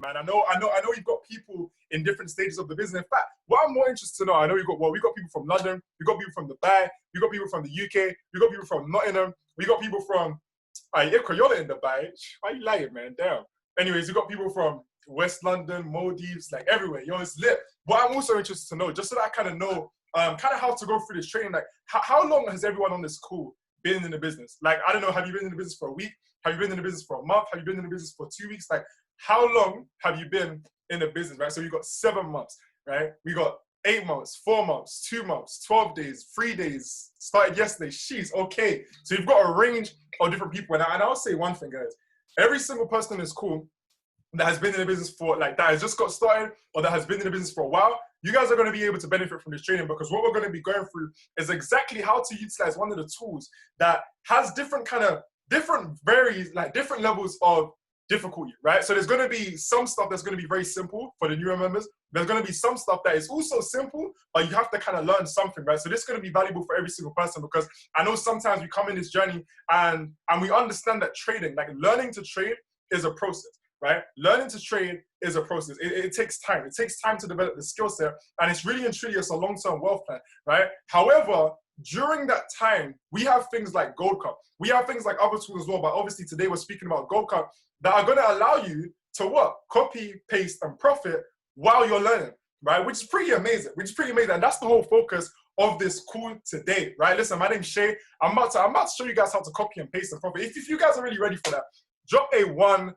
man. I know you've got people in different stages of the business. In fact, what I'm more interested to know, I know we got people from London, we got people from Dubai, we got people from the UK, we got people from Nottingham, we got people from you're in Dubai. Why are you lying, man? Damn. Anyways, we got people from West London, Maldives, like everywhere. Yo, it's lit. What I'm also interested to know, just so that I kind of know kind of how to go through this training, like how long has everyone on this call been in the business? Like, I don't know, have you been in the business for a week? Have you been in the business for a month? Have you been in the business for 2 weeks? Like, how long have you been in the business, right? So you got 7 months, right? We got 8 months, 4 months, 2 months, 12 days, 3 days, started yesterday. Sheesh, okay. So you've got a range of different people. And I'll say one thing, guys. Every single person in this call that has been in the business for, like, that has just got started or that has been in the business for a while, you guys are going to be able to benefit from this training, because what we're going to be going through is exactly how to utilize one of the tools that has different levels of difficulty, right? So there's going to be some stuff that's going to be very simple for the newer members. There's going to be some stuff that is also simple, but you have to kind of learn something, right? So this is going to be valuable for every single person, because I know sometimes we come in this journey and we understand that trading, like learning to trade, is a process. Right? Learning to trade is a process. It takes time. It takes time to develop the skill set, and it's really and truly, it's a long-term wealth plan, right? However, during that time, we have things like GoldCup. We have things like other tools as well, but obviously today we're speaking about GoldCup that are going to allow you to what? Copy, paste, and profit while you're learning, right? Which is pretty amazing. And that's the whole focus of this call today, right? Listen, my name's Shay. I'm about to show you guys how to copy and paste and profit. If you guys are really ready for that, drop a 111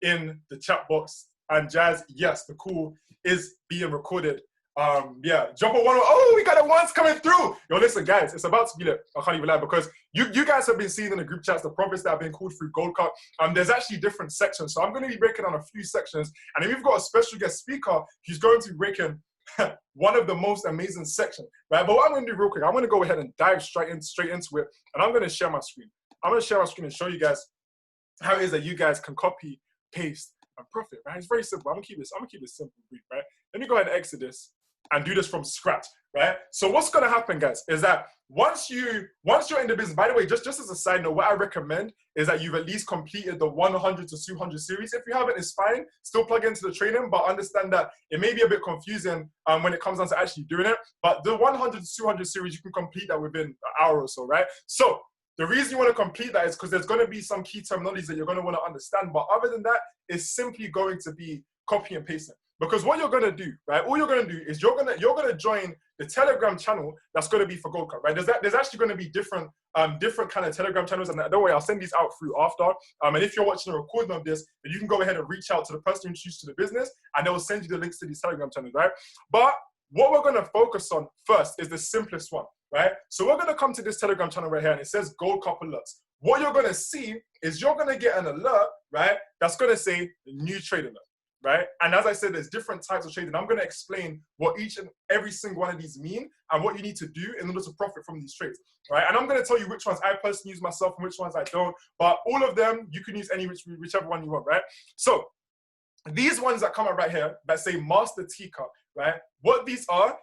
in the chat box. And Jazz, yes, the call is being recorded. Yeah, drop a 1. Oh, we got a ones coming through. Yo, listen, guys, it's about to be lit. I can't even lie, because you guys have been seeing in the group chats the profits that have been called through GoldCup. There's actually different sections, so I'm going to be breaking down a few sections. And then we've got a special guest speaker who's going to be breaking one of the most amazing sections, right? But what I'm going to do real quick, I'm going to go ahead and dive straight into it, and I'm going to share my screen. I'm going to share my screen and show you guys how it is that you guys can copy, paste, and profit, right? It's very simple. I'm gonna keep this simple, brief, right? Let me go ahead and exit this and do this from scratch, right? So what's gonna happen, guys, is that once you're in the business, by the way, just as a side note, what I recommend is that you've at least completed the 100 to 200 series. If you haven't, it's fine. Still plug into the training, but understand that it may be a bit confusing when it comes down to actually doing it. But the 100 to 200 series, you can complete that within an hour or so, right? So the reason you want to complete that is because there's going to be some key terminologies that you're going to want to understand. But other than that, it's simply going to be copy and pasting. Because what you're going to do, right? All you're going to do is you're going to join the Telegram channel that's going to be for GoldCup, right? There's actually going to be different kind of Telegram channels, and don't worry, I'll send these out through after. And if you're watching a recording of this, then you can go ahead and reach out to the person who introduced you to the business, and they will send you the links to these Telegram channels, right? But what we're going to focus on first is the simplest one, right? So we're going to come to this Telegram channel right here, and it says GoldCup alerts. What you're going to see is you're going to get an alert, right? That's going to say new trade alert, right? And as I said, there's different types of trading. I'm going to explain what each and every single one of these mean and what you need to do in order to profit from these trades, right? And I'm going to tell you which ones I personally use myself and which ones I don't, but all of them, you can use whichever one you want, right? So these ones that come up right here that say Master Teacup, right? What these are,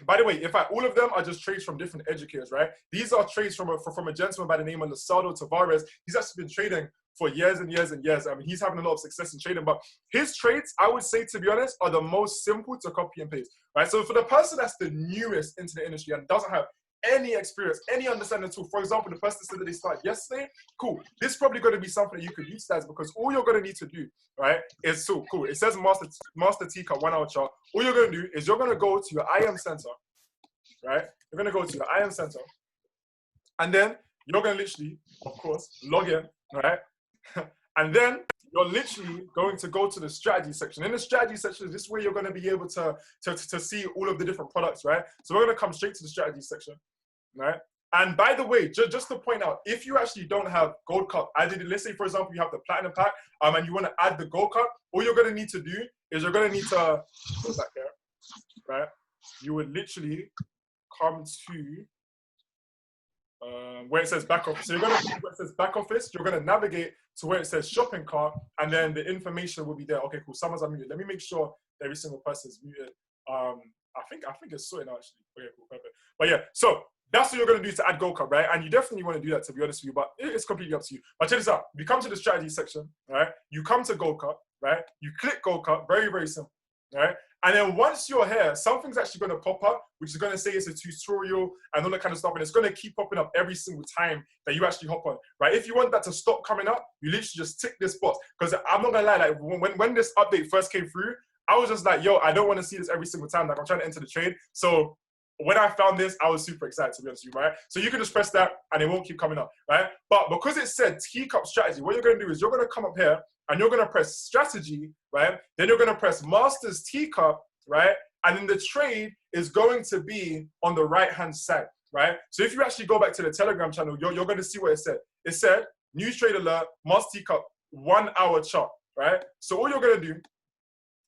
by the way, all of them are just trades from different educators, right? These are trades from a gentleman by the name of Lisaldo Tavarez. He's actually been trading for years and years and years. I mean, he's having a lot of success in trading, but his trades, I would say, to be honest, are the most simple to copy and paste, right? So for the person that's the newest into the industry and doesn't have any experience, any understanding tool, for example, the person said that they started yesterday, cool. This is probably going to be something that you could utilize, because all you're going to need to do, right, is so cool. It says Master Teacup 1 hour chart. All you're going to do is you're going to go to your IM center, right? You're going to go to your IM center, and then you're going to literally, of course, log in, right? And then you're literally going to go to the strategy section. In the strategy section, this is where you're going to be able to see all of the different products, right? So we're going to come straight to the strategy section, right? And by the way, just to point out, if you actually don't have GoldCup added, let's say, for example, you have the Platinum Pack and you want to add the GoldCup, all you're going to need to do is you're going to need to, go back here, right? You would literally come to where it says back office. So you're going to where it says back office, you're going to navigate to where it says shopping cart, and then the information will be there. Okay, cool. Someone's unmuted. Let me make sure every single person is muted. I think it's sorted out actually. Okay, cool, perfect. But yeah, so That's what you're going to do to add GoldCup, right? And you definitely want to do that, to be honest with you, but it's completely up to you. But check this out. You come to the strategy section, right? You come to GoldCup, right? You click GoldCup, very, very simple, right? And then once you're here, something's actually going to pop up, which is going to say it's a tutorial and all that kind of stuff. And it's going to keep popping up every single time that you actually hop on, right? If you want that to stop coming up, you literally just tick this box. Because I'm not going to lie, like when this update first came through, I was just like, yo, I don't want to see this every single time. Like I'm trying to enter the trade. So when I found this, I was super excited, to be honest with you, right? So you can just press that and it won't keep coming up, right? But because it said Teacup strategy, what you're going to do is you're going to come up here and you're going to press strategy, right? Then you're going to press Masters Teacup, right? And then the trade is going to be on the right-hand side, right? So if you actually go back to the Telegram channel, you're going to see what it said. It said, news trade alert, Masters Teacup, 1 hour chart, right? So all you're going to do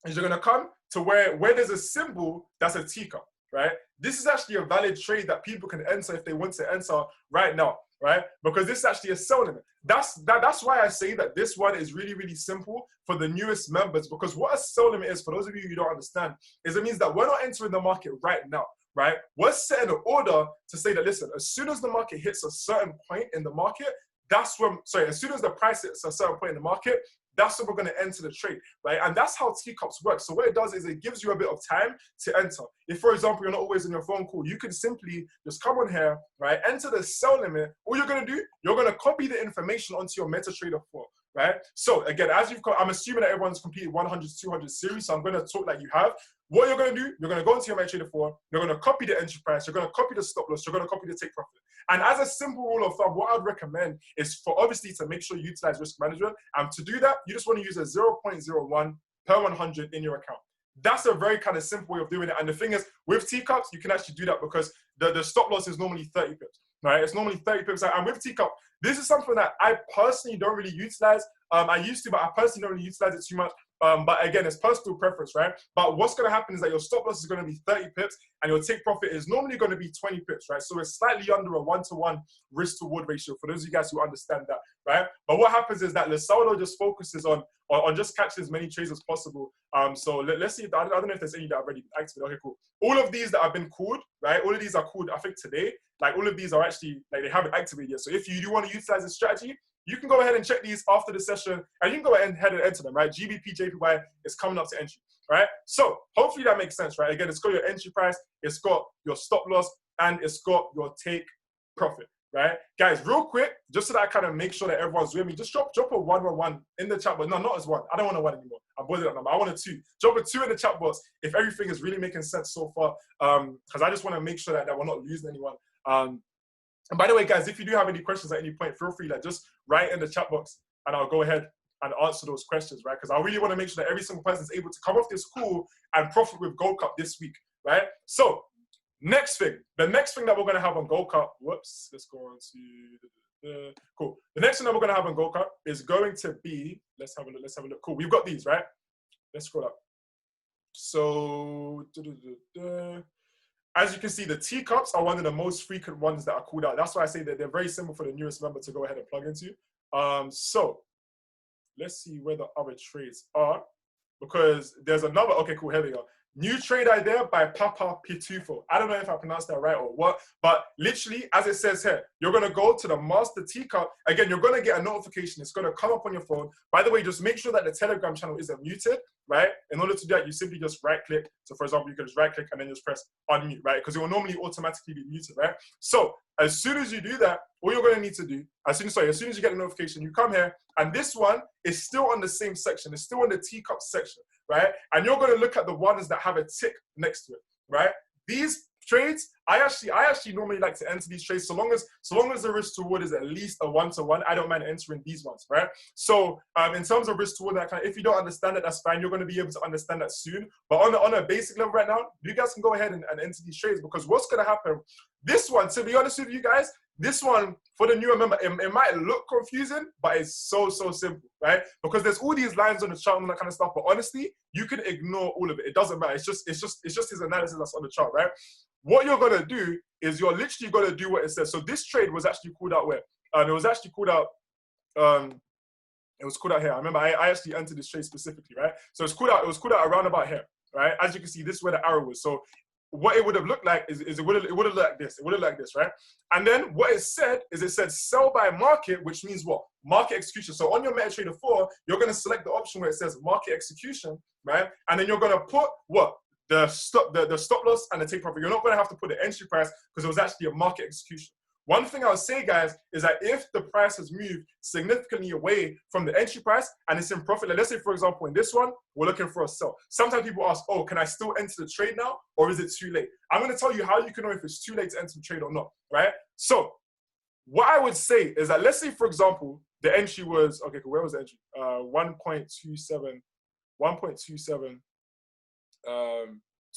is you're going to come to where there's a symbol that's a teacup, right? This is actually a valid trade that people can enter if they want to enter right now, right? Because this is actually a sell limit. That's why I say that this one is really, really simple for the newest members, because what a sell limit is, for those of you who don't understand, is it means that we're not entering the market right now, right? We're setting an order to say that, listen, as soon as the market hits a certain point in the market, that's when, sorry, as soon as the price hits a certain point in the market, that's when we're going to enter the trade, right? And that's how Teacups work. So what it does is it gives you a bit of time to enter. If, for example, you're not always on your phone call, you can simply just come on here, right? Enter the sell limit. All you're going to do, you're going to copy the information onto your MetaTrader 4, right? So again, as you've got, I'm assuming that everyone's completed 100 to 200 series, so I'm going to talk like you have. What you're going to do, you're going to go into your MetaTrader 4, you're going to copy the entry price, you're going to copy the stop loss, you're going to copy the take profit. And as a simple rule of thumb, what I'd recommend is for obviously to make sure you utilize risk management. And to do that, you just want to use a 0.01 per 100 in your account. That's a very kind of simple way of doing it. And the thing is, with Teacups, you can actually do that because the stop loss is normally 30 pips, right? It's normally 30 pips. And with Teacup, this is something that I personally don't really utilize. I used to, but I personally don't really utilize it too much. But again, it's personal preference, right? But what's going to happen is that your stop loss is going to be 30 pips and your take profit is normally going to be 20 pips, right? So it's slightly under a 1-to-1 risk to reward ratio for those of you guys who understand that, right? But what happens is that Lisaldo just focuses on just catching as many trades as possible. So let's see. I don't know if there's any that have already been activated. Okay, cool. All of these that have been called, right? All of these are called, I think, today. Like all of these are actually, like they haven't activated yet. So if you do want to utilize this strategy, you can go ahead and check these after the session and you can go ahead and enter them, right? GBP, JPY is coming up to entry, right? So hopefully that makes sense, right? Again, it's got your entry price, it's got your stop loss, and it's got your take profit, right? Guys, real quick, just so that I kind of make sure that everyone's with me, just drop a 111 in the chat, but no, not as one. I don't want a 1 anymore. I'm boiling that number. I want a 2. Drop a 2 in the chat box if everything is really making sense so far, because I just want to make sure that we're not losing anyone. And by the way, guys, if you do have any questions at any point, feel free, like just write in the chat box and I'll go ahead and answer those questions, right? Because I really want to make sure that every single person is able to come off this call and profit with GoldCup this week, right? So next thing, the next thing that we're going to have on GoldCup, whoops, let's go on to, cool. The next thing that we're going to have on GoldCup is going to be, let's have a look. Cool, we've got these, right? Let's scroll up. So, as you can see, the Teacups are one of the most frequent ones that are called out. That's why I say that they're very simple for the newest member to go ahead and plug into. So let's see where the other trades are, because there's another, okay, cool, here we go. New trade idea by Papa Pitufo. I don't know if I pronounced that right or what, but literally, as it says here, you're going to go to the Master Teacup. Again, you're going to get a notification. It's going to come up on your phone. By the way, just make sure that the Telegram channel isn't muted, right? In order to do that, you simply just right-click. So, for example, you can just right-click and then just press unmute, right? Because it will normally automatically be muted, right? So, as soon as you do that, all you're going to need to do, as soon as you get the notification, you come here, and this one is still on the same section. It's still on the Teacup section, right? And you're going to look at the ones that have a tick next to it, right? These trades, I actually normally like to enter these trades so long as the risk to reward is at least a 1-to-1. I don't mind entering these ones, right? So in terms of risk to reward, that kind of, if you don't understand it, that's fine. You're going to be able to understand that soon. But on a basic level right now, you guys can go ahead and enter these trades, because what's going to happen? This one, to be honest with you guys, this one, for the newer member, it might look confusing, but it's so simple, right? Because there's all these lines on the chart and that kind of stuff, but honestly, you can ignore all of it. It doesn't matter. It's just his analysis that's on the chart, right? What you're gonna do is you're literally gonna do what it says. So this trade was actually called out where? It was actually called out. It was called out here. I remember I actually entered this trade specifically, right? So it was called out around about here, right? As you can see, this is where the arrow was. So what it would have looked like is it would have looked like this. It would have looked like this, right? And then what it said is it said sell by market, which means what? Market execution. So on your MetaTrader 4, you're going to select the option where it says market execution, right? And then you're going to put what? The stop loss and the take profit. You're not going to have to put the entry price because it was actually a market execution. One thing I would say, guys, is that if the price has moved significantly away from the entry price and it's in profit, like let's say, for example, in this one, we're looking for a sell. Sometimes people ask, oh, can I still enter the trade now or is it too late? I'm going to tell you how you can know if it's too late to enter the trade or not, right? So what I would say is that let's say, for example, the entry was, okay, where was the entry? 1.27,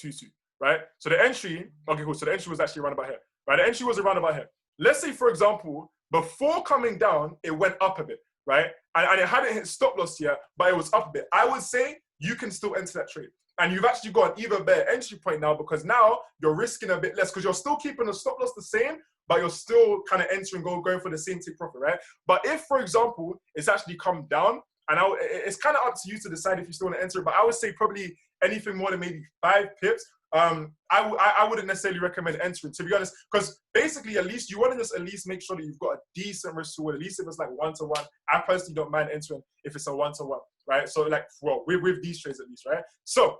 22, right? So the entry, okay, cool. So the entry was actually around about here, right? The entry was around about here. Let's say, for example, before coming down, it went up a bit, right? And it hadn't hit stop loss yet, but it was up a bit. I would say you can still enter that trade. And you've actually got an even better entry point now because now you're risking a bit less because you're still keeping the stop loss the same, but you're still kind of entering, going for the same take profit, right? But if, for example, it's actually come down, and it's kind of up to you to decide if you still want to enter it, but I would say probably anything more than maybe 5 pips, I wouldn't necessarily recommend entering, to be honest, because basically at least you want to just at least make sure that you've got a decent risk reward, at least if it's like 1-to-1. I personally don't mind entering if it's a 1-to-1, right? So like, well, with these trades at least, right? So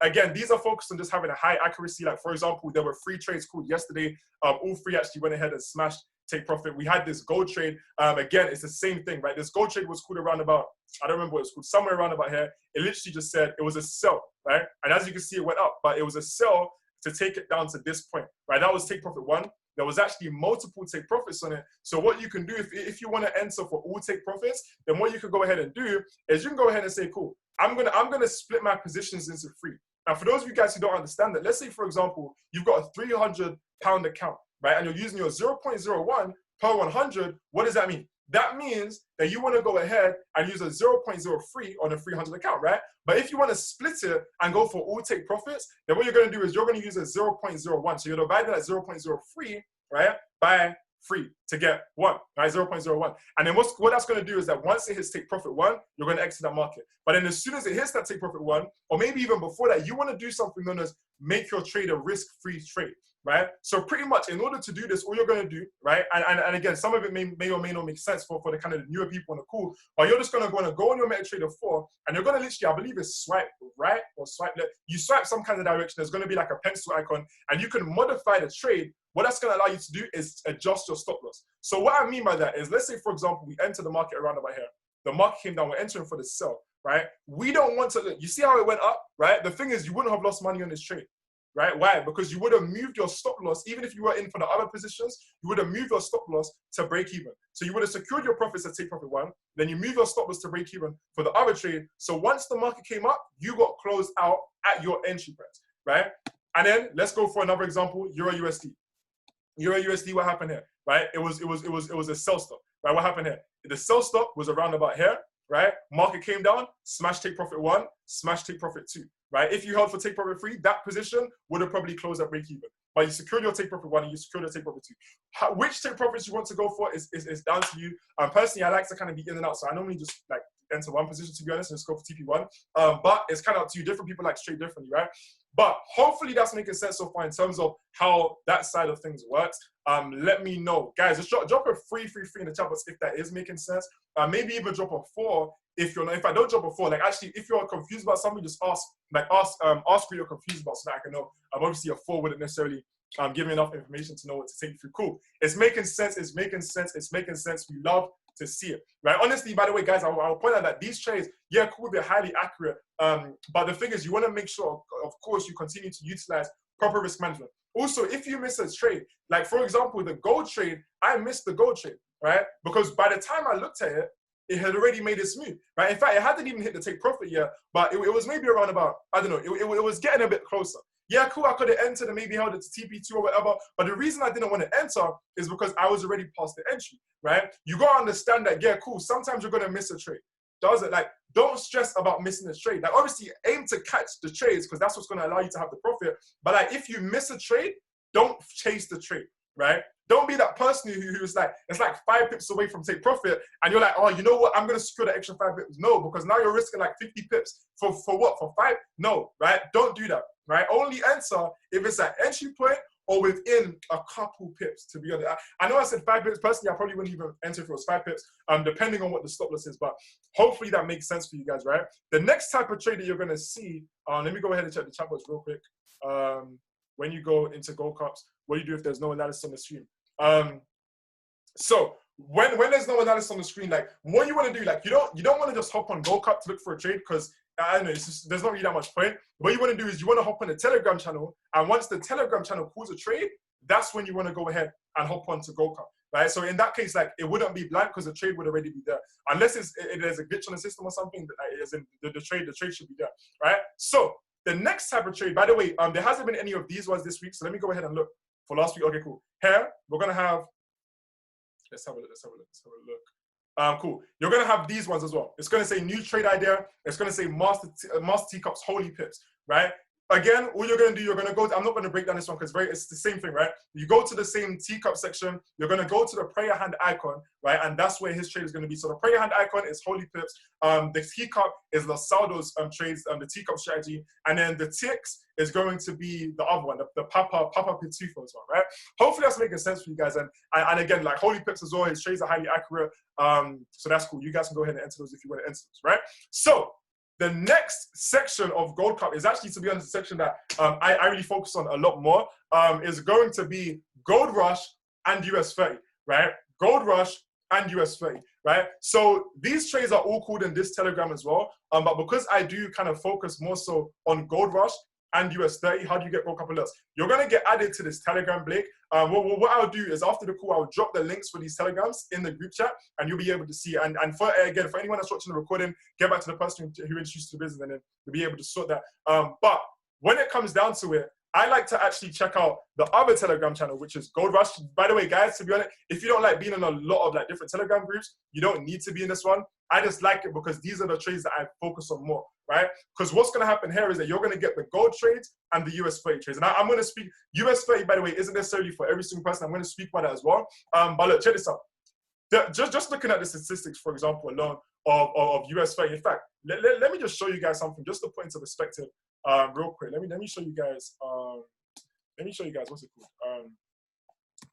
again, these are focused on just having a high accuracy. Like for example, there were 3 trades called yesterday. All 3 actually went ahead and smashed take profit. We had this gold trade. Again, it's the same thing, right? This gold trade was called around about, I don't remember what it was called, somewhere around about here. It literally just said it was a sell, right? And as you can see, it went up, but it was a sell to take it down to this point, right? That was take profit 1. There was actually multiple take profits on it. So what you can do, if you want to enter for all take profits, then what you can go ahead and do is you can go ahead and say, cool, I'm gonna split my positions into 3. Now, for those of you guys who don't understand that, let's say, for example, you've got a £300 account, right? And you're using your 0.01 per 100. What does that mean? That means that you want to go ahead and use a 0.03 on a 300 account, right? But if you want to split it and go for all take profits, then what you're going to do is you're going to use a 0.01. So you're dividing that 0.03, right, by 3 to get 1, right? 0.01. And then what that's going to do is that once it hits take profit 1, you're going to exit that market. But then as soon as it hits that take profit 1, or maybe even before that, you want to do something known as make your trade a risk-free trade, right? So pretty much in order to do this, all you're going to do, right? And again, some of it may or may not make sense for the kind of newer people on the call, but you're just going to go on your MetaTrader 4 and you're going to literally, I believe it's swipe right or swipe left. You swipe some kind of direction. There's going to be like a pencil icon and you can modify the trade. What that's going to allow you to do is adjust your stop loss. So what I mean by that is, let's say, for example, we enter the market around about here. The market came down, we're entering for the sell, right? We don't want to, you see how it went up, right? The thing is, you wouldn't have lost money on this trade, right? Why? Because you would have moved your stop loss, even if you were in for the other positions, you would have moved your stop loss to break even. So you would have secured your profits at take profit 1, then you move your stop loss to break even for the other trade. So once the market came up, you got closed out at your entry price, right? And then let's go for another example, Euro USD. Euro USD, what happened here, right? It was a sell stop, right? What happened here? The sell stop was around about here, right? Market came down, smash take profit 1, smash take profit 2, right? If you held for take profit 3, that position would have probably closed at break even. But you secured your take profit 1 and you secured your take profit 2. Which take profits you want to go for is down to you. Personally, I like to kind of be in and out, so I normally just like enter one position, to be honest, and just go for TP1. But it's kind of up to you. Different people like to trade differently, right? But hopefully that's making sense so far in terms of how that side of things works. Let me know, guys. Just drop a 333 in the chat box if that is making sense. Maybe even drop a 4 if you're not. If I don't drop a 4, like actually, if you're confused about something, just ask what you're confused about so that I can know. Obviously a 4 wouldn't necessarily give me enough information to know what to take you through. Cool. It's making sense. It's making sense. It's making sense. We love to see it, right? Honestly, by the way, guys, I'll point out that these trades, yeah, cool, they're highly accurate. But the thing is, you want to make sure, of course, you continue to utilize proper risk management. Also, if you miss a trade, like for example, the gold trade, I missed the gold trade, right? Because by the time I looked at it, it had already made its move, right? In fact, it hadn't even hit the take profit yet, but it was maybe around about, I don't know, it was getting a bit closer. Yeah, cool, I could have entered and maybe held it to TP2 or whatever, but the reason I didn't want to enter is because I was already past the entry, right? You got to understand that, yeah, cool, sometimes you're going to miss a trade. Does it? Like, don't stress about missing a trade. Like, obviously, aim to catch the trades because that's what's going to allow you to have the profit. But like, if you miss a trade, don't chase the trade, right? Don't be that person who's like, it's like 5 pips away from take profit, and you're like, oh, you know what? I'm gonna secure the extra 5 pips. No, because now you're risking like 50 pips for what? For 5? No, right? Don't do that, right? Only enter if it's at entry point or within a couple pips, to be honest. I know I said 5 pips. Personally, I probably wouldn't even enter if it was 5 pips, depending on what the stop loss is. But hopefully that makes sense for you guys, right? The next type of trade that you're gonna see, let me go ahead and check the chat box real quick. When you go into GoldCups, what do you do if there's no analysis on the screen? So when there's no analysis on the screen, like what you want to do, like you don't want to just hop on GoldCup to look for a trade, because I don't know, there's not really that much point. What you want to do is you want to hop on the Telegram channel, and once the Telegram channel calls a trade, that's when you want to go ahead and hop on to GoldCup, right? So in that case, like it wouldn't be blank because the trade would already be there, unless there's a glitch on the system or something. As in the trade should be there, right? So the next type of trade, by the way, there hasn't been any of these ones this week, so let me go ahead and look for last week. Okay, cool. Here we're gonna have. Let's have a look. Cool. You're gonna have these ones as well. It's gonna say new trade idea. It's gonna say master Teacups holy pips, right? Again, all you're gonna do, you're gonna go. I'm not gonna break down this one because it's the same thing, right? You go to the same teacup section. You're gonna go to the prayer hand icon, right? And that's where his trade is gonna be. So the prayer hand icon is holy pips. The teacup is Lisaldo's trades, the teacup strategy, and then the ticks is going to be the other one, the Papa Pitufo as well, right? Hopefully that's making sense for you guys. And again, like holy pips as well, his trades are highly accurate. So that's cool. You guys can go ahead and enter those if you want to enter those, right? So the next section of GoldCup is actually, to be honest, a section that I really focus on a lot more. Is going to be GoldRush and US 30, right? GoldRush and US 30, right? So these trades are all called in this Telegram as well. But because I do kind of focus more so on GoldRush and US 30, how do you get GoldCup alerts? You're going to get added to this Telegram, Blake. What I'll do is after the call, I'll drop the links for these Telegrams in the group chat, and you'll be able to see. And for anyone that's watching the recording, get back to the person who introduced you to the business, and then you'll be able to sort that. But when it comes down to it, I like to actually check out the other Telegram channel, which is GoldRush. By the way, guys, to be honest, if you don't like being in a lot of like different Telegram groups, you don't need to be in this one. I just like it because these are the trades that I focus on more, right? Because what's going to happen here is that you're going to get the gold trades and the US 30 trades. And I'm going to speak, US 30, by the way, isn't necessarily for every single person. I'm going to speak about that as well. But look, check this out. Just looking at the statistics, for example, alone of US 30. In fact, let me just show you guys something just to put into perspective real quick. Let me show you guys. What's it called?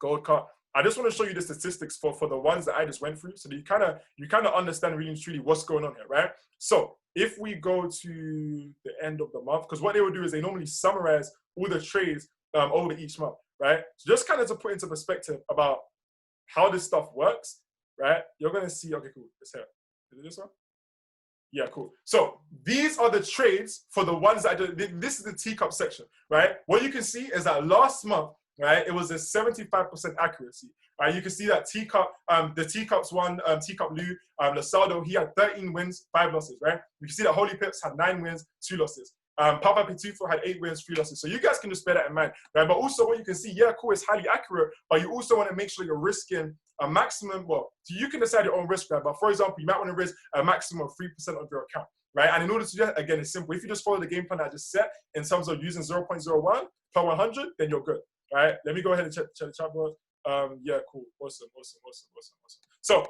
GoldCup. I just want to show you the statistics for the ones that I just went through, so that you kind of understand really and truly what's going on here, right? So if we go to the end of the month, because what they would do is they normally summarize all the trades over each month, right? So just kind of to put into perspective about how this stuff works, right? You're gonna see. Okay, cool. It's here. Is it this one? Yeah, cool. So these are the trades for the ones that I did. This is the teacup section, right? What you can see is that last month, right, it was a 75% accuracy. Right, you can see that teacup, the teacups one, teacup Lou, Lisaldo, he had 13 wins, 5 losses, right? You can see that Holy Pips had 9 wins, 2 losses. Papa Pitufo had 8 wins, 3 losses. So you guys can just bear that in mind, right? But also what you can see, yeah, cool, it's highly accurate, but you also want to make sure you're risking a maximum, well, so you can decide your own risk, right? But for example, you might want to risk a maximum of 3% of your account, right? And in order to do that, again, it's simple. If you just follow the game plan I just set in terms of using 0.01 per 100, then you're good, right? Let me go ahead and check the chat board. Yeah, cool, awesome. So,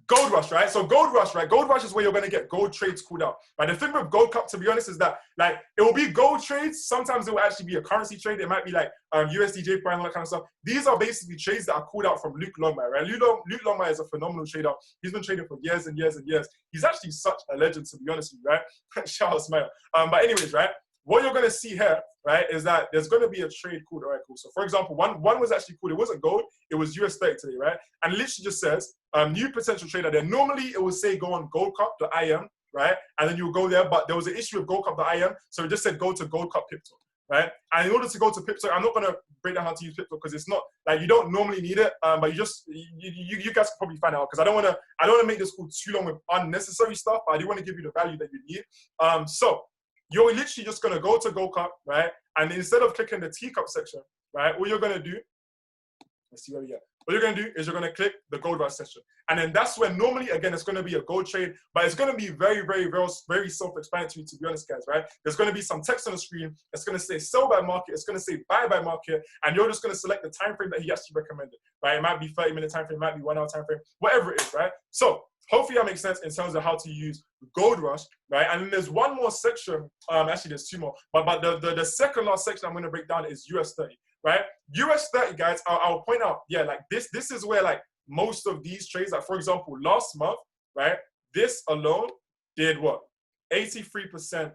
GoldRush, right? So GoldRush, right? GoldRush is where you're going to get gold trades called out, right? The thing with GoldCup, to be honest, is that like it will be gold trades. Sometimes it will actually be a currency trade. It might be like USDJ prime, all that kind of stuff. These are basically trades that are called out from Luc Longmire, right? Luc Longmire is a phenomenal trader. He's been trading for years and years and years. He's actually such a legend, to be honest with you, right? Shout out, smile. But anyways, right? What you're going to see here, right, is that there's going to be a trade called, all right, cool. So for example, one was actually called, it wasn't gold, it was US 30 today, right? And it literally just says, new potential trader there. Normally it would say go on GoldCup.im, right? And then you will go there, but there was an issue with GoldCup.im, so it just said go to GoldCup Pipto, right? And in order to go to Pipto, I'm not going to break down how to use Pipto because it's not, like you don't normally need it, but you guys can probably find out because I don't want to make this call too long with unnecessary stuff, but I do want to give you the value that you need. So you're literally just going to go to GoldCup, right? And instead of clicking the teacup section, right, all you're going to do, let's see where we get. What you're going to do is you're going to click the GoldRush session. And then that's when normally, again, it's going to be a gold trade, but it's going to be very, very, very, very self-explanatory, to be honest, guys, right? There's going to be some text on the screen. It's going to say sell by market. It's going to say buy by market. And you're just going to select the time frame that he actually recommended, right? It might be 30-minute time frame, it might be 1 hour time frame, whatever it is, right? So hopefully that makes sense in terms of how to use GoldRush, right? And then there's one more section. Actually, there's 2 more. But the second last section I'm going to break down is US 30. Right, US 30, guys. I'll point out, yeah, like this is where like most of these trades, like for example, last month, right, this alone did what? 83%.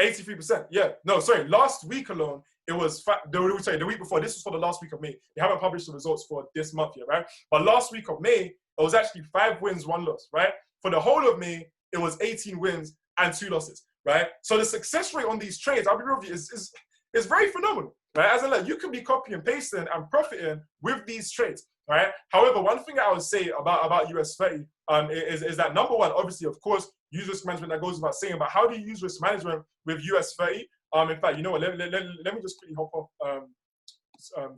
83%. Yeah, no, sorry. Last week alone, it was the week before. This was for the last week of May. They haven't published the results for this month yet, right? But last week of May, it was actually 5 wins, 1 loss, right? For the whole of May, it was 18 wins and 2 losses, right? So the success rate on these trades, I'll be real with you, is very phenomenal. Right? As in, like, you could be copying and pasting and profiting with these trades, right? However, one thing I would say about US 30 is that number one, obviously, of course, use risk management, that goes without saying, but how do you use risk management with US 30? In fact, you know what, let me just quickly hop off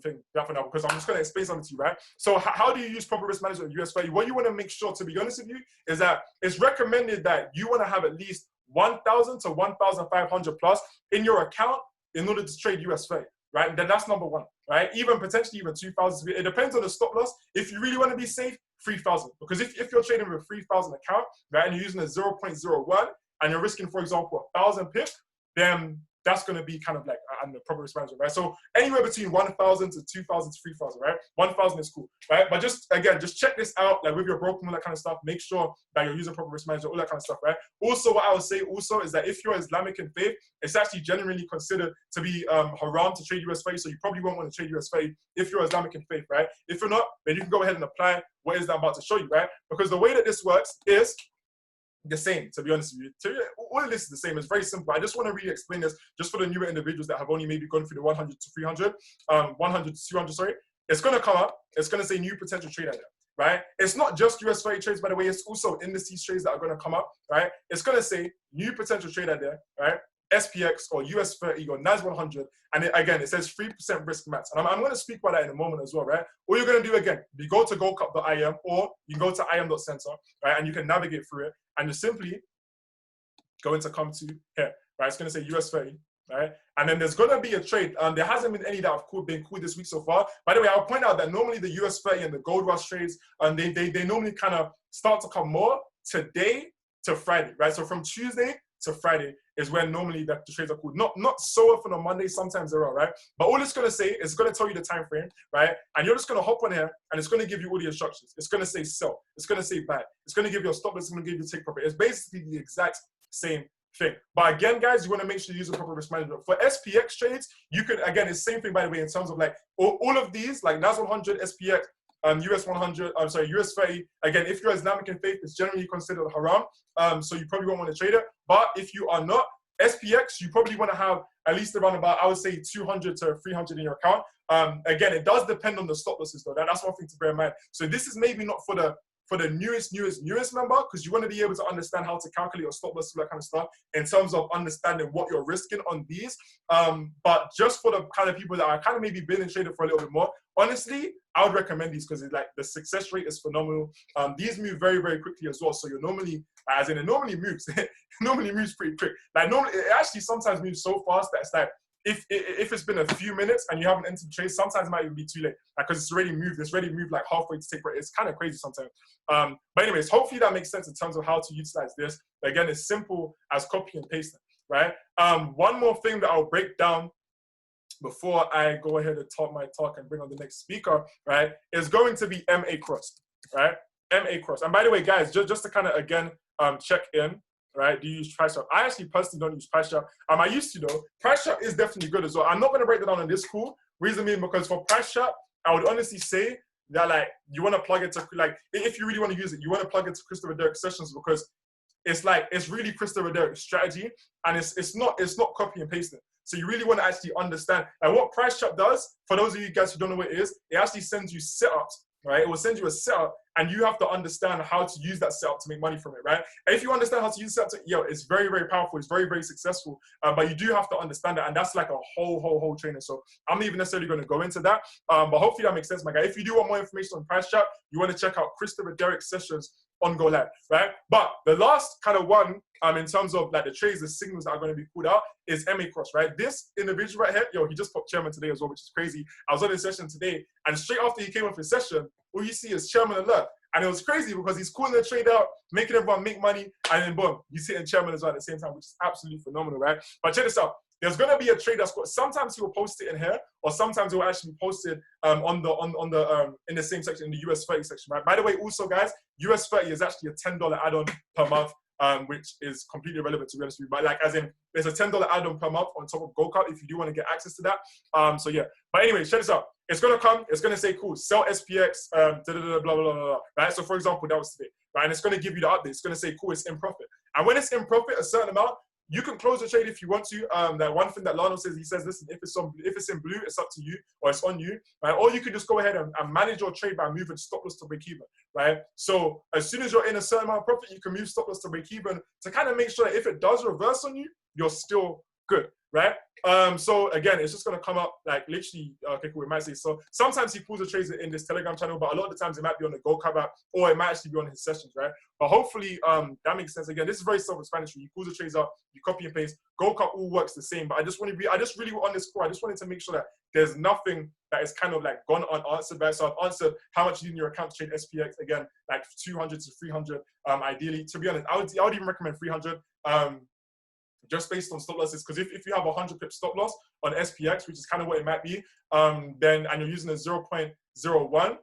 thing for now, because I'm just going to explain something to you, right? So how do you use proper risk management with US 30? What you want to make sure, to be honest with you, is that it's recommended that you want to have at least 1,000 to 1,500 plus in your account in order to trade US 30. Right, and then that's number one, right? Even potentially even 2,000. It depends on the stop loss. If you really want to be safe, 3,000. Because if you're trading with a 3,000 account, right, and you're using a 0.01 and you're risking, for example, 1,000 pips, then that's going to be kind of like the proper risk management, right? So anywhere between 1,000 to 2,000 to 3,000, right? 1,000 is cool, right? But just again, just check this out, like with your broker and all that kind of stuff. Make sure that you're using proper risk management, all that kind of stuff, right? Also, what I would say also is that if you're Islamic in faith, it's actually generally considered to be haram to trade US 30. So you probably won't want to trade US 30 if you're Islamic in faith, right? If you're not, then you can go ahead and apply what is that I'm about to show you, right? Because the way that this works is the same, to be honest with you. All of this is the same. It's very simple. I just want to really explain this just for the newer individuals that have only maybe gone through the 100 to 300, 100 to 200, sorry. It's going to come up. It's going to say new potential trader there, right? It's not just US 30 trades, by the way. It's also indices trades that are going to come up, right? It's going to say new potential trader there, right? SPX or US 30 or NAS 100. And again, it says 3% risk max. And I'm going to speak about that in a moment as well, right? All you're going to do, again, you go to GoldCup.im or you go to im.center, right? And you can navigate through it. And you simply going to come to here, right? It's going to say US 30, right? And then there's going to be a trade. There hasn't been any that have been cool this week so far. By the way, I'll point out that normally the US 30 and the GoldRush trades, they normally kind of start to come more today to Friday, right? So from Tuesday to Friday is when normally the trades are cool. Not so often on Monday, sometimes there are, right? But all it's going to say is it's going to tell you the time frame, right? And you're just going to hop on here and it's going to give you all the instructions. It's going to say sell. It's going to say buy. It's going to give you a stop loss. It's going to give you take profit. It's basically the exact same thing. But again, guys, you want to make sure you use the proper risk management. For SPX trades, you could, again, it's the same thing, by the way, in terms of like all of these, like NAS 100, SPX, US 100, I'm sorry, US 30. Again, if you're Islamic in faith, it's generally considered haram. So you probably won't want to trade it. But if you are not, SPX, you probably want to have at least around about, I would say, 200 to 300 in your account. Again, it does depend on the stop losses, though. That's one thing to bear in mind. So this is maybe not for the newest member, because you want to be able to understand how to calculate your stop loss, that kind of stuff, in terms of understanding what you're risking on these. But just for the kind of people that are kind of maybe been in trading for a little bit more, honestly, I would recommend these because like the success rate is phenomenal. These move very, very quickly as well. So you're normally, as in it normally moves, it normally moves pretty quick. Like normally, it actually sometimes moves so fast that it's like, if it's been a few minutes and you haven't entered the trade, sometimes it might even be too late because it's already moved. It's already moved like halfway to take. It's kind of crazy sometimes. But anyways, hopefully that makes sense in terms of how to utilize this. Again, it's simple as copy and pasting, right? One more thing that I'll break down before I go ahead and talk my talk and bring on the next speaker, right, is going to be MA cross, right? MA cross. And by the way, guys, just to kind of again check in. Right? Do you use Price Shop? I actually personally don't use Price Shop. I used to though. Price Shop is definitely good as well. I'm not going to break that down on this call. Reason being because for Price Shop, I would honestly say that like you want to plug it to like if you really want to use it, you want to plug it to Christopher Derrick's sessions because it's like it's really Christopher Derrick's strategy and it's not copy and pasting. So you really want to actually understand like what Price Shop does. For those of you guys who don't know what it is, it actually sends you setups right? It will send you a setup, and you have to understand how to use that setup to make money from it, right? And if you understand how to use setup, it's very, very powerful. It's very, very successful. But you do have to understand that, and that's like a whole training. So I'm not even necessarily going to go into that. But hopefully that makes sense, my guy. If you do want more information on price chart, you want to check out Christopher Derrick's sessions on Go Live, right? But the last kind of one, in terms of like the trades, the signals that are going to be pulled out is MA Cross, right? This individual right here, he just popped chairman today as well, which is crazy. I was on his session today, and straight after he came off his session, all you see is chairman alert. And it was crazy because he's calling the trade out, making everyone make money, and then boom, he's hitting chairman as well at the same time, which is absolutely phenomenal, right? But check this out. There's gonna be a trade that's got, sometimes he will post it in here, or sometimes it will actually be posted in the same section, in the US 30 section, right? By the way, also guys, US 30 is actually a $10 add-on per month, which is completely irrelevant to be honest with you. But like, as in, there's a $10 add-on per month on top of GoldCup if you do want to get access to that. So yeah. But anyway, check this out. It's gonna come. It's gonna say, cool, sell SPX, blah blah blah blah. Right. So for example, that was today, right? And it's gonna give you the update. It's gonna say, cool, it's in profit. And when it's in profit, a certain amount, you can close the trade if you want to. That one thing that Lano says, he says, listen, if it's in blue, it's up to you, or it's on you, right? Or you could just go ahead and manage your trade by moving stop loss to break even, right? So as soon as you're in a certain amount of profit, you can move stop loss to break even to kind of make sure that if it does reverse on you, you're still good, right? So again, it's just gonna come up like literally, okay, cool, it might say, so sometimes he pulls the trades in this Telegram channel, but a lot of the times it might be on the GoldCup app, or it might actually be on his sessions, right? But hopefully that makes sense. Again, this is very self-explanatory. You pull the trades up, you copy and paste. GoldCup all works the same, but I just really on this call, I just wanted to make sure that there's nothing that is kind of like gone unanswered, right? So I've answered how much you need in your account to trade SPX, again, like 200 to 300, ideally. To be honest, I would even recommend 300. Just based on stop losses, because if you have 100 pip stop loss on SPX, which is kind of what it might be, then and you're using a 0.01,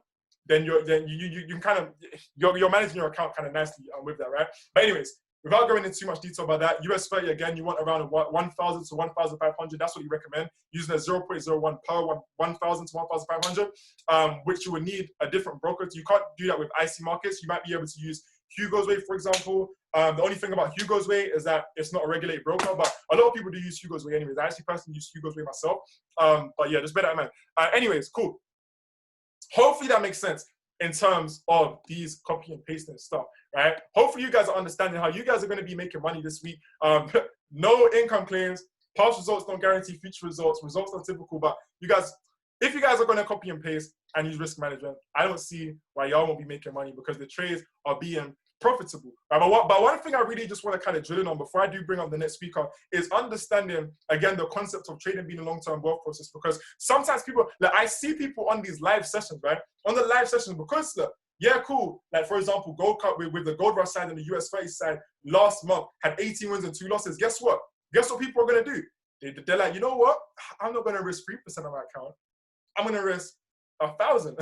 then you kind of you're managing your account kind of nicely with that, right? But anyways, without going into too much detail about that, US 30 again, you want around 1,000 to 1,500. That's what you recommend, using a 0.01 per 1,000 to 1,500, which you would need a different broker. You can't do that with IC markets. You might be able to use Hugo's Way, for example. The only thing about Hugo's Way is that it's not a regulated broker, but a lot of people do use Hugo's Way anyways. I actually personally use Hugo's Way myself. But yeah, just bear that in mind. Anyways, cool. Hopefully that makes sense in terms of these copy and pasting stuff, right? Hopefully you guys are understanding how you guys are going to be making money this week. No income claims, past results don't guarantee future results. Results are typical, but you guys, if you guys are going to copy and paste and use risk management, I don't see why y'all won't be making money, because the trades are being profitable. Right? But one thing I really just want to kind of drill in on before I do bring up the next speaker is understanding, again, the concept of trading being a long-term wealth process. Because sometimes people, like I see people on these live sessions, right? On the live sessions, because look, yeah, cool. Like for example, GoldCup with the GoldRush side and the US 30 side last month had 18 wins and 2 losses. Guess what? Guess what people are going to do? They're like, you know what? I'm not going to risk 3% of my account. I'm going to risk 1,000.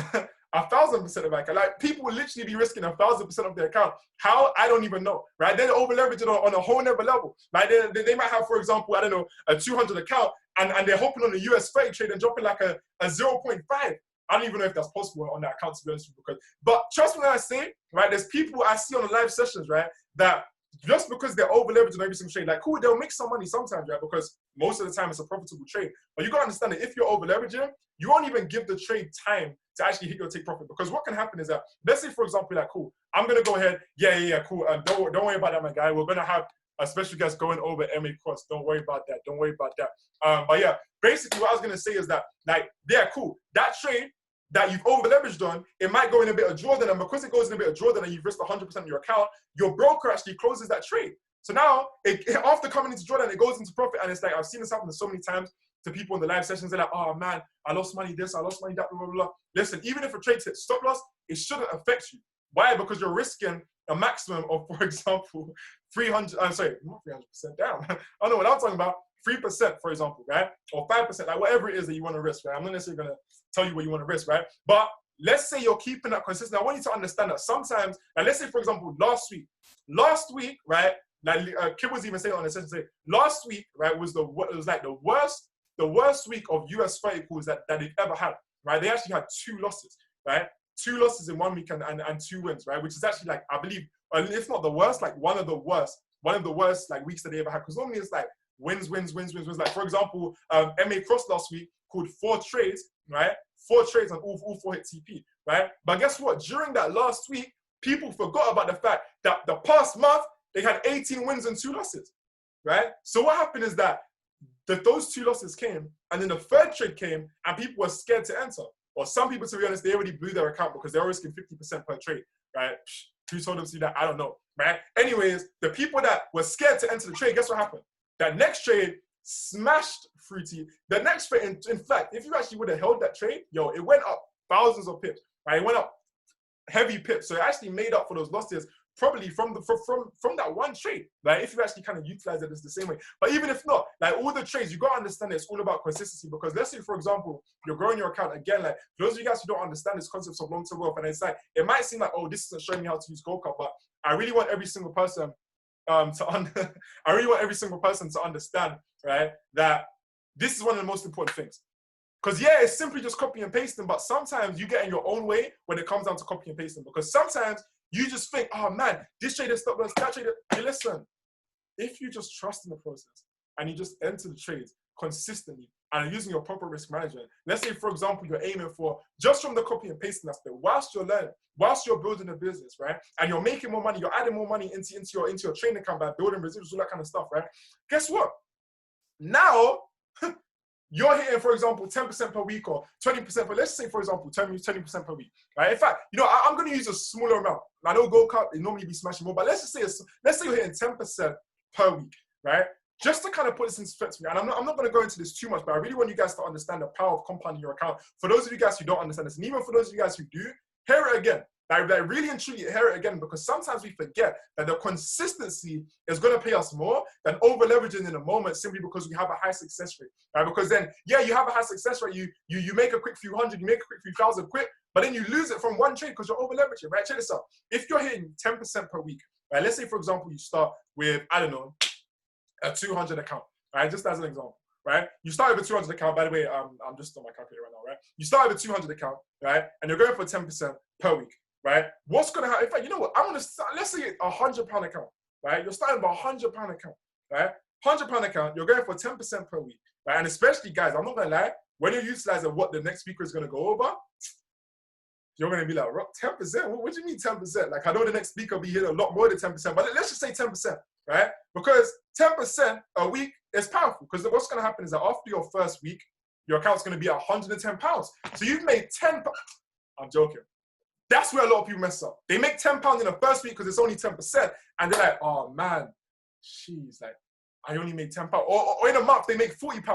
1,000% of my account. Like people will literally be risking 1,000% of their account. How? I don't even know, right? They're over leveraging on a whole nother level. Like they might have, for example, I don't know, a 200 account, and they're hoping on the US 30 trade and dropping like a 0.5. I don't even know if that's possible on that account, to be honest with you. But trust me when I say, right, there's people I see on the live sessions, right, that just because they're over leveraging every single trade, like cool, they'll make some money sometimes, right? Because most of the time it's a profitable trade. But you gotta understand that if you're over leveraging, you won't even give the trade time to actually hit your take profit. Because what can happen is that, let's say for example, like cool, I'm gonna go ahead, yeah, cool. Don't worry about that, my guy. We're gonna have a special guest going over MA Cross. Don't worry about that. Don't worry about that. But yeah, basically what I was gonna say is that, like, yeah, cool. That trade that you've over leveraged on, it might go in a bit of drawdown, and because it goes in a bit of drawdown and you've risked 100% of your account, your broker actually closes that trade. So now, after coming into drawdown, it goes into profit, and it's like, I've seen this happen so many times to people in the live sessions. They're like, oh man, I lost money this, I lost money that, blah, blah, blah. Listen, even if a trade hits stop loss, it shouldn't affect you. Why? Because you're risking a maximum of, for example, 300, I'm sorry, not 300% down. I don't know what I'm talking about. 3%, for example, right? Or 5%, like whatever it is that you want to risk, right? I'm not necessarily going to tell you what you want to risk, right? But let's say you're keeping that consistent. I want you to understand that sometimes, and let's say, for example, last week, right? Like Kim was even saying on the session, last week, right, was like the worst week of US 30 pools that they've ever had, right? They actually had 2 losses, right? 2 losses in 1 week and 2 wins, right? Which is actually, like, I believe, if not the worst, like one of the worst like weeks that they ever had. Because normally it's like wins. Like for example, MA Cross last week called 4 trades, right? 4 trades and all 4 hit TP. right? But guess what? During that last week, people forgot about the fact that the past month, they had 18 wins and 2 losses, right? So what happened is that those 2 losses came, and then the third trade came, and people were scared to enter. Or some people, to be honest, they already blew their account because they're risking 50% per trade, right? Who told them to do that? I don't know, right? Anyways, the people that were scared to enter the trade, guess what happened? That next trade smashed Fruity. The next trade, in fact, if you actually would have held that trade, yo, it went up thousands of pips, right? It went up heavy pips. So it actually made up for those losses probably from that one trade, like if you actually kind of utilize it, it's the same way. But even if not, like all the trades, you got to understand it's all about consistency. Because let's say, for example, you're growing your account again, like for those of you guys who don't understand this concepts of long-term wealth, and it's like it might seem like, oh, this isn't showing me how to use GoldCup, but I really want every single person I really want every single person to understand, right, that this is one of the most important things. Because yeah, it's simply just copy and pasting, but sometimes you get in your own way when it comes down to copy and pasting. Because sometimes you just think, oh man, this trader stopped us, that trader. Hey, listen, if you just trust in the process and you just enter the trades consistently and using your proper risk management, let's say, for example, you're aiming for just from the copy and pasting aspect, whilst you're learning, whilst you're building a business, right, and you're making more money, you're adding more money into your trading account by building residuals, all that kind of stuff, right? Guess what? Now, you're hitting, for example, 10% per week or 20% per, let's say, for example, 20% per week, right? In fact, you know, I'm going to use a smaller amount. I know GoldCup, it normally be smashing more, but let's say you're hitting 10% per week, right? Just to kind of put this in perspective, and I'm not going to go into this too much, but I really want you guys to understand the power of compounding your account. For those of you guys who don't understand this, and even for those of you guys who do, hear it again. Like really and truly hear it again, because sometimes we forget that the consistency is going to pay us more than over leveraging in a moment simply because we have a high success rate, right? Because then, yeah, you have a high success rate, you make a quick few hundred, you make a quick few thousand quick, but then you lose it from one trade because you're over leveraging, right? Check this out. If you're hitting 10% per week, right? Let's say, for example, you start with, I don't know, a 200 account, right? Just as an example, right? You start with a 200 account, by the way, I'm just on my calculator right now, right? You start with a 200 account, right? And you're going for 10% per week. Right? What's going to happen? In fact, you know what? I'm going to start, let's say £100 account, right? You're starting with £100 account, right? £100 account, you're going for 10% per week, right? And especially, guys, I'm not going to lie, when you're utilizing what the next speaker is going to go over, you're going to be like, 10%? What do you mean 10%? Like, I know the next speaker will be hitting a lot more than 10%, but let's just say 10%, right? Because 10% a week is powerful, because what's going to happen is that after your first week, your account's going to be at £110. So you've made £10. I'm joking. That's where a lot of people mess up. They make £10 in the first week because it's only 10%. And they're like, oh man, jeez, like, I only made £10. Or in a month, they make £40.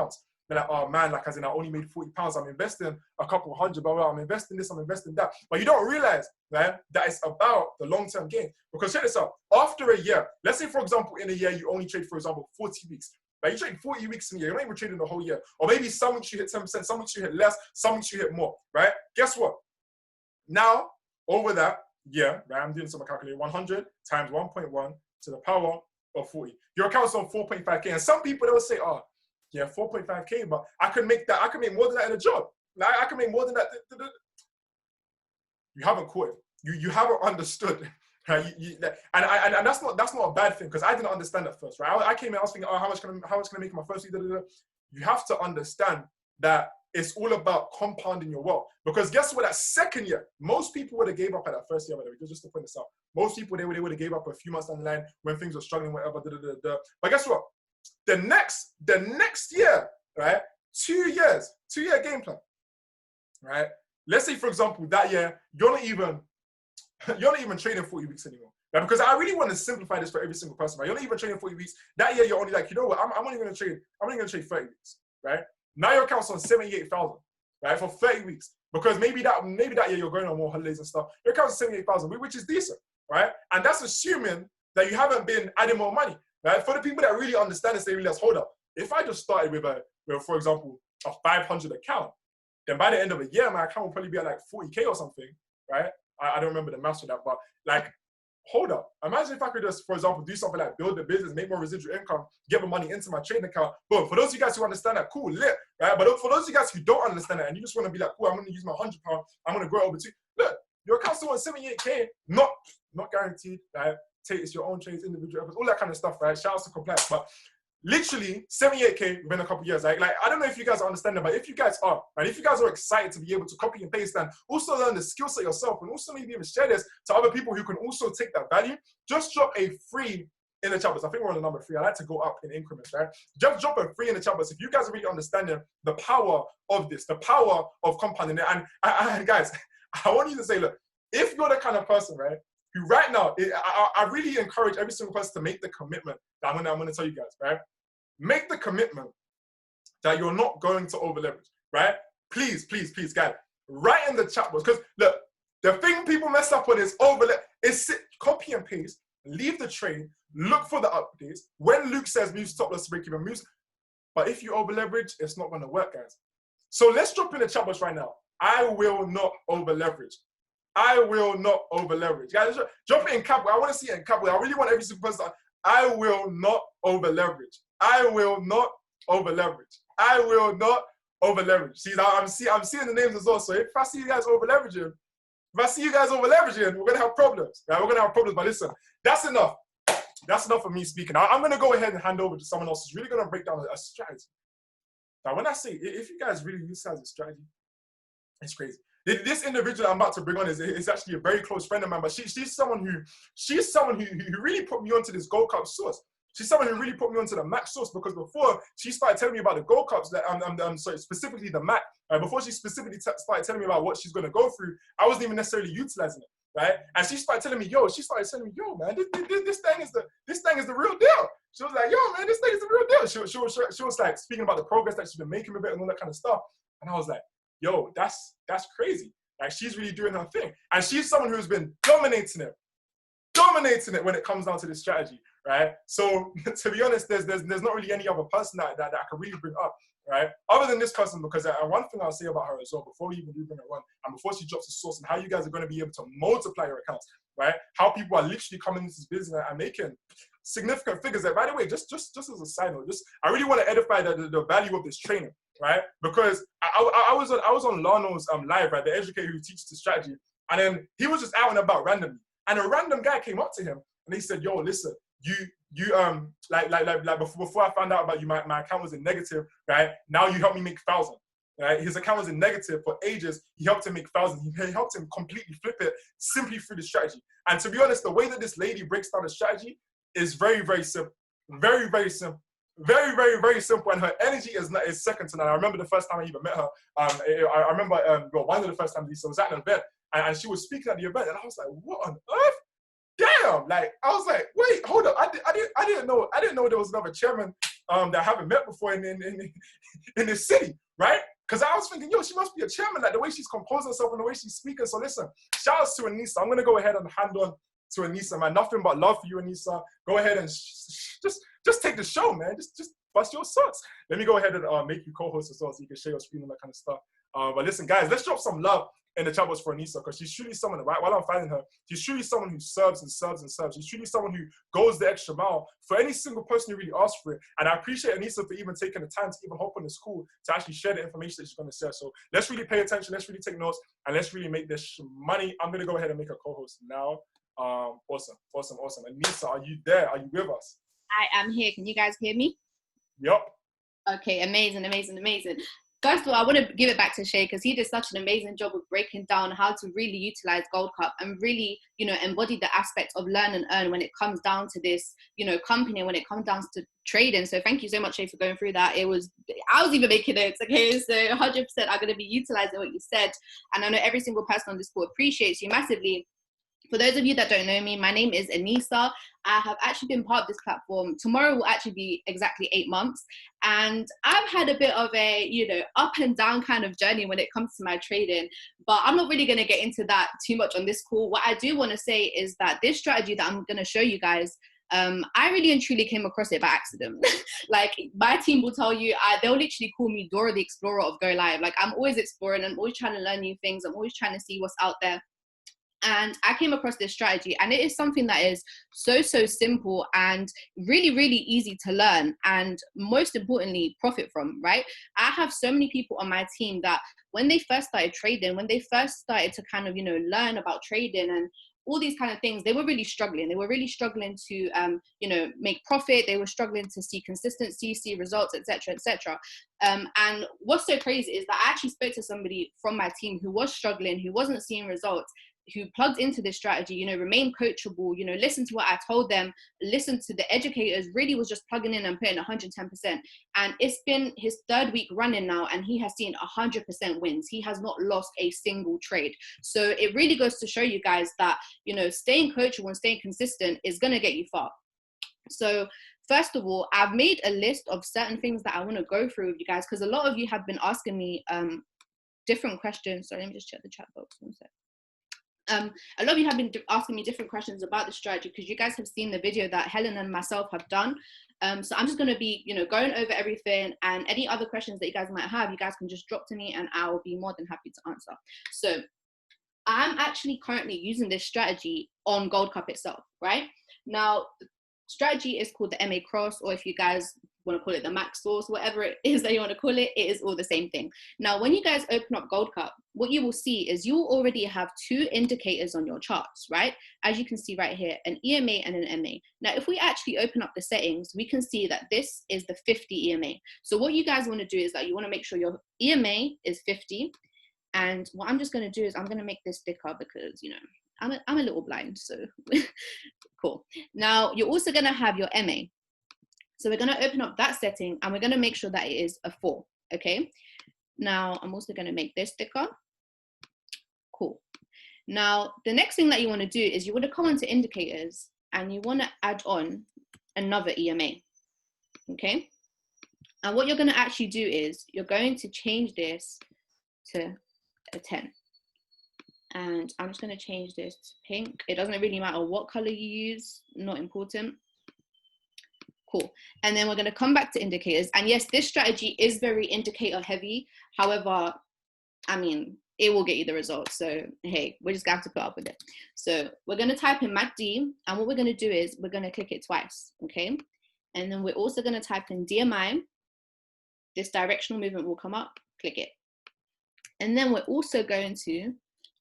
They're like, oh man, like as in I only made £40. I'm investing a couple hundred, blah, blah, I'm investing this, I'm investing that. But you don't realize, man, that it's about the long-term gain. Because check this out, after a year, let's say, for example, in a year, you only trade, for example, 40 weeks. Like you trade 40 weeks in a year, you're not even trading the whole year. Or maybe some weeks you hit 10%, some weeks you hit less, some weeks you hit more, right? Guess what? Now, over that year, right, I'm doing some calculating, 100 times 1.1 to the power of 40. Your account's on 4.5K. And some people, they'll say, oh, yeah, 4.5K, but I can make more than that in a job. Like, I can make more than that. You haven't caught it. You haven't understood. Right? And that's not a bad thing, because I didn't understand at first, right? I came in, I was thinking, oh, how much can I make in my first week? You have to understand that it's all about compounding your wealth. Because guess what? That second year, most people would have gave up at that first year, by the way, just to point this out. Most people, they would have gave up a few months down the line when things were struggling, whatever. But guess what? The next year, right? 2 years, 2-year game plan, right? Let's say, for example, that year, you're not even trading 40 weeks anymore. Right? Because I really want to simplify this for every single person. Right? You're not even trading 40 weeks. That year, you're only like, you know what? I'm only going to trade 30 weeks, right? Now your account's on 78,000, right, for 30 weeks. Because maybe that year you're going on more holidays and stuff. Your account's 78,000, which is decent, right? And that's assuming that you haven't been adding more money, right? For the people that really understand this, they realize, hold up, if I just started with for example, a 500 account, then by the end of a year, my account will probably be at like 40K or something, right? I don't remember the maths for that, but like, hold up. Imagine if I could just, for example, do something like build the business, make more residual income, get more money into my trading account. But for those of you guys who understand that, cool, lit, right? But for those of you guys who don't understand that and you just want to be like, cool, I'm going to use my £100, I'm going to grow over to, look, your account's still on 78K, not guaranteed, right? It's your own trades, individual efforts, all that kind of stuff, right? Shout out to compliance. But literally 78K within a couple of years. Like I don't know if you guys are understanding, but if you guys are, and if you guys are excited to be able to copy and paste and also learn the skill set yourself, and also maybe even share this to other people who can also take that value, just drop a free in the chat box. I think we're on the number 3. I like to go up in increments, right? Just drop a free in the chat box if you guys are really understanding the power of this, the power of compounding it. And guys, I want you to say, look, if you're the kind of person, right, who right now, I really encourage every single person to make the commitment that I'm gonna tell you guys, right? Make the commitment that you're not going to over leverage, right? Please, please, please, guys, write in the chat box, because look, the thing people mess up on is copy and paste, leave the trade, look for the updates. When Luke says move stop loss to break even, moves, but if you over leverage, it's not gonna work, guys. So let's drop in the chat box right now. I will not over leverage. I will not over leverage. Guys, drop it in capital. I want to see it in capital. I really want every single person to, I will not over leverage. I will not over leverage. I will not over leverage. See, I'm seeing the names as well. So if I see you guys over leveraging, we're gonna have problems. Right? We're gonna have problems. But listen, that's enough. That's enough for me speaking. I'm gonna go ahead and hand over to someone else who's really gonna break down a strategy. Now, when I say if you guys really utilize a strategy, it's crazy. This individual I'm about to bring on is actually a very close friend of mine, but she's someone who really put me onto this GoldCup source. She's someone who really put me onto the Mac source, because before she started telling me about the GoldCups, sorry, specifically the Mac, before she specifically started telling me about what she's going to go through, I wasn't even necessarily utilizing it, right? And she started telling me, yo, man, this thing is the real deal. She was like, yo, man, this thing is the real deal. She was like speaking about the progress that she's been making with it and all that kind of stuff. And I was like, yo, that's crazy. Like, she's really doing her thing. And she's someone who's been dominating it when it comes down to this strategy, right? So to be honest, there's not really any other person that I can really bring up, right? Other than this person, because one thing I'll say about her as well, before we even do bring her on, and before she drops the source, and how you guys are going to be able to multiply your accounts, right? How people are literally coming into this business and making significant figures. That, by the way, just as a side note, I really want to edify the value of this training, right? Because I was on Lano's live, right? The educator who teaches the strategy, and then he was just out and about randomly, and a random guy came up to him and he said, "Yo, listen, before I found out about you, my account was in negative, right? Now you helped me make 1,000." Right? His account was in negative for ages. He helped him make 1,000. He helped him completely flip it simply through the strategy. And to be honest, the way that this lady breaks down the strategy is very, very simple. Very, very simple. Very, very, very simple. And her energy is second to none. I remember the first time I even met her. I remember one of the first times Lisa was at an event, and she was speaking at the event, and I was like, what on earth? Damn! Like, I was like, wait, hold up. I didn't know there was another chairman that I haven't met before in this city, right? Because I was thinking, yo, she must be a chairman, like the way she's composing herself and the way she's speaking. So listen, shout outs to Enisa. I'm gonna go ahead and hand on to Enisa, man. Nothing but love for you, Enisa. Go ahead and just take the show, man. Just bust your socks. Let me go ahead and make you co-host as well, so you can share your screen and that kind of stuff. But listen, guys, let's drop some love in the chat box for Enisa, because she's truly someone, right, while I'm finding her, she's truly someone who serves and serves and serves. She's truly someone who goes the extra mile for any single person who really asks for it. And I appreciate Enisa for even taking the time to even hop on this call to actually share the information that she's going to share. So let's really pay attention, let's really take notes, and let's really make this money. I'm going to go ahead and make a co-host now. Awesome. Enisa, are you there? Are you with us? I am here. Can you guys hear me? Yep. Okay, amazing. First of all, I want to give it back to Shay, because he did such an amazing job of breaking down how to really utilize GoldCup and really, embody the aspect of learn and earn when it comes down to this, company, when it comes down to trading. So thank you so much, Shay, for going through that. I was even making notes, okay? So 100% I'm going to be utilizing what you said. And I know every single person on this call appreciates you massively. For those of you that don't know me, my name is Enisa. I have actually been part of this platform. Tomorrow will actually be exactly 8 months. And I've had a bit of a, up and down kind of journey when it comes to my trading. But I'm not really going to get into that too much on this call. What I do want to say is that this strategy that I'm going to show you guys, I really and truly came across it by accident. Like, my team will tell you, they'll literally call me Dora the Explorer of Go Live. Like, I'm always exploring. I'm always trying to learn new things. I'm always trying to see what's out there. And I came across this strategy, and it is something that is so simple and really, really easy to learn, and most importantly, profit from, right? I have so many people on my team that when they first started trading, when they first started to kind of, learn about trading and all these kind of things, they were really struggling. They were really struggling to, you know, make profit. They were struggling to see consistency, see results, etc., etc. And what's so crazy is that I actually spoke to somebody from my team who was struggling, who wasn't seeing results, who plugged into this strategy, you know, remained coachable, you know, listened to what I told them, listened to the educators, really was just plugging in and putting 110%. And it's been his 3rd week running now, and he has seen 100% wins. He has not lost a single trade. So it really goes to show you guys that, you know, staying coachable and staying consistent is going to get you far. So first of all, I've made a list of certain things that I want to go through with you guys, because a lot of you have been asking me different questions. So let me just check the chat box 1 sec. A lot of you have been asking me different questions about the strategy, because you guys have seen the video that Helen and myself have done. So I'm just going to be, you know, going over everything, and any other questions that you guys might have, you guys can just drop to me and I will be more than happy to answer. So I'm actually currently using this strategy on GoldCup itself, right? Now, the strategy is called the MA Cross, or if you guys want to call it the max source, whatever it is that you want to call it, it is all the same thing. Now, when you guys open up GoldCup, what you will see is you already have 2 indicators on your charts, right? As you can see right here, an EMA and an MA. Now, if we actually open up the settings, we can see that this is the 50 EMA. So what you guys want to do is that you want to make sure your EMA is 50. And what I'm just going to do is I'm going to make this thicker because, you know, I'm a little blind, so cool. Now, you're also going to have your MA. So we're going to open up that setting, and we're going to make sure that it is a 4, okay? Now, I'm also going to make this thicker. Cool. Now, the next thing that you want to do is you want to come into indicators, and you want to add on another EMA, okay? And what you're going to actually do is you're going to change this to a 10. And I'm just going to change this to pink. It doesn't really matter what color you use, not important. Cool. And then we're going to come back to indicators. And yes, this strategy is very indicator heavy. However, I mean, it will get you the results. So, hey, we're just going to have to put up with it. So we're going to type in MACD. And what we're going to do is we're going to click it twice. Okay. And then we're also going to type in DMI. This directional movement will come up. Click it. And then we're also going to,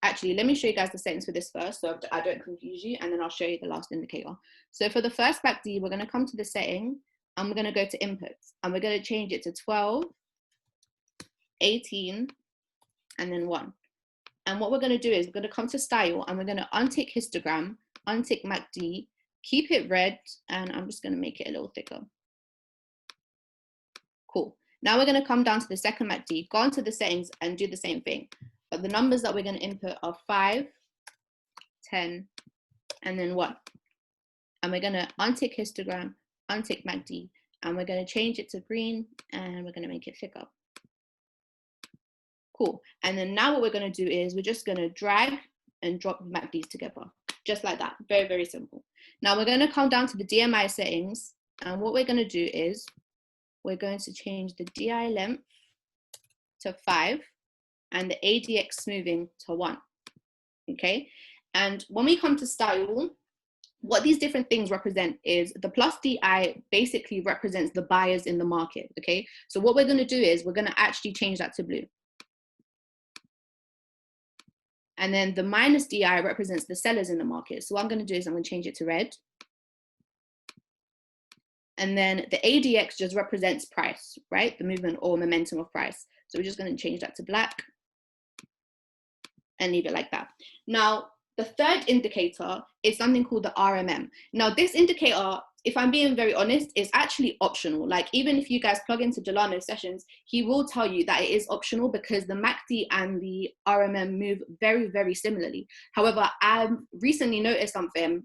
actually, let me show you guys the settings for this first, so I don't confuse you, and then I'll show you the last indicator. So for the first MACD, we're going to come to the setting, and we're going to go to inputs, and we're going to change it to 12, 18, and then 1. And what we're going to do is we're going to come to style, and we're going to untick histogram, untick MACD, keep it red, and I'm just going to make it a little thicker. Cool. Now we're going to come down to the second MACD, go onto the settings, and do the same thing. But the numbers that we're going to input are 5, 10, and then 1. And we're going to untick histogram, untick MACD, and we're going to change it to green, and we're going to make it thicker. Cool. And then now what we're going to do is we're just going to drag and drop MACDs together, just like that. Very, very simple. Now we're going to come down to the DMI settings, and what we're going to do is we're going to change the DI length to 5 and the ADX smoothing to 1, okay? And when we come to style, what these different things represent is the plus DI basically represents the buyers in the market, okay? So what we're gonna do is we're gonna actually change that to blue. And then the minus DI represents the sellers in the market. So what I'm gonna do is I'm gonna change it to red. And then the ADX just represents price, right? The movement or momentum of price. So we're just going to change that to black and leave it like that. Now, the third indicator is something called the RMM. Now, this indicator, if I'm being very honest, is actually optional. Like, even if you guys plug into Dillano sessions, he will tell you that it is optional because the MACD and the RMM move very, very similarly. However, I've recently noticed something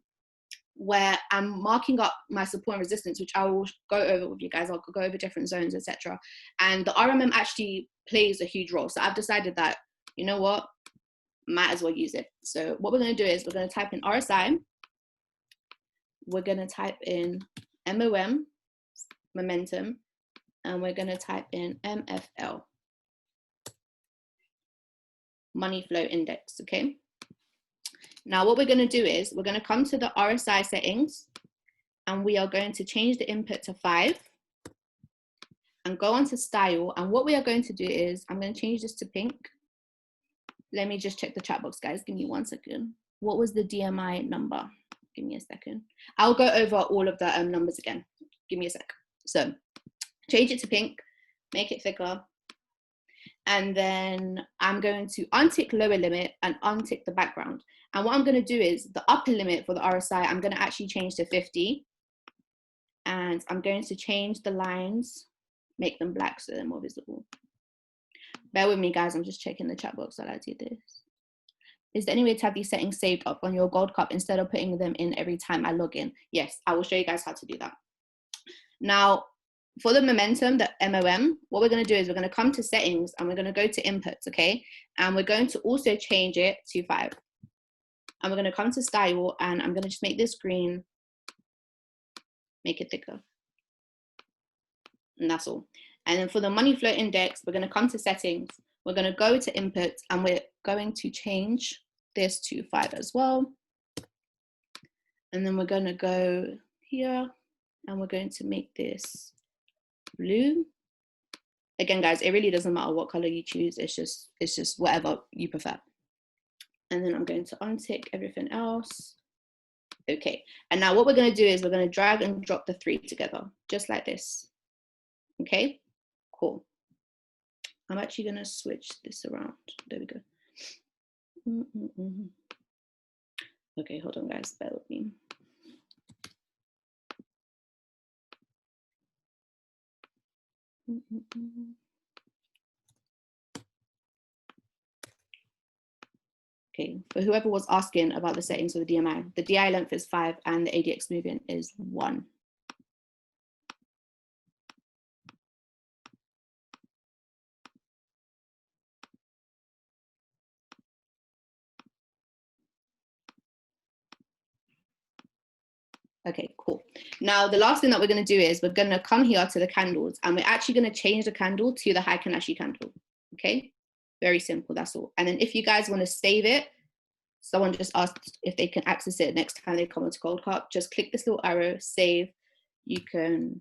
where I'm marking up my support and resistance, which I will go over with you guys. I'll go over different zones, etc. And the RMM actually plays a huge role. So I've decided that, you know what, might as well use it. So what we're going to do is we're going to type in RSI. We're going to type in MOM, momentum, and we're going to type in MFL, money flow index, okay? Now what we're going to do is we're going to come to the RSI settings, and we are going to change the input to 5 and go on to style. And what we are going to do is I'm going to change this to pink. Let me just check the chat box, guys. Give me 1 second. what was the DMI number? Give me a second. I'll go over all of the numbers again. Give me a sec. So change it to pink, make it thicker. And then I'm going to untick lower limit and untick the background. And what I'm going to do is the upper limit for the RSI, I'm going to actually change to 50. And I'm going to change the lines, make them black so they're more visible. Bear with me, guys. I'm just checking the chat box while I do this. Is there any way to have these settings saved up on your GoldCup instead of putting them in every time I log in? Yes, I will show you guys how to do that. Now, for the momentum, the MOM, what we're going to do is we're going to come to settings and we're going to go to inputs, okay? And we're going to also change it to 5. And we're going to come to style and I'm going to just make this green, make it thicker. And that's all. And then for the money flow index, we're going to come to settings. We're going to go to inputs and we're going to change this to 5 as well. And then we're going to go here and we're going to make this blue. Again, guys, it really doesn't matter what color you choose. It's just whatever you prefer. And then I'm going to untick everything else. Okay. And now what we're going to do is we're going to drag and drop the 3 together, just like this. Okay, cool. I'm actually going to switch this around. There we go. Okay, hold on, guys. Bear with me. Okay, for whoever was asking about the settings for the DMI, the DI length is 5 and the ADX movement is 1. Okay, cool. Now, the last thing that we're going to do is we're going to come here to the candles and we're actually going to change the candle to the Heikin Ashi candle. Okay, very simple. That's all. And then if you guys want to save it, someone just asked if they can access it next time they come onto GoldCup. Just click this little arrow, save. You can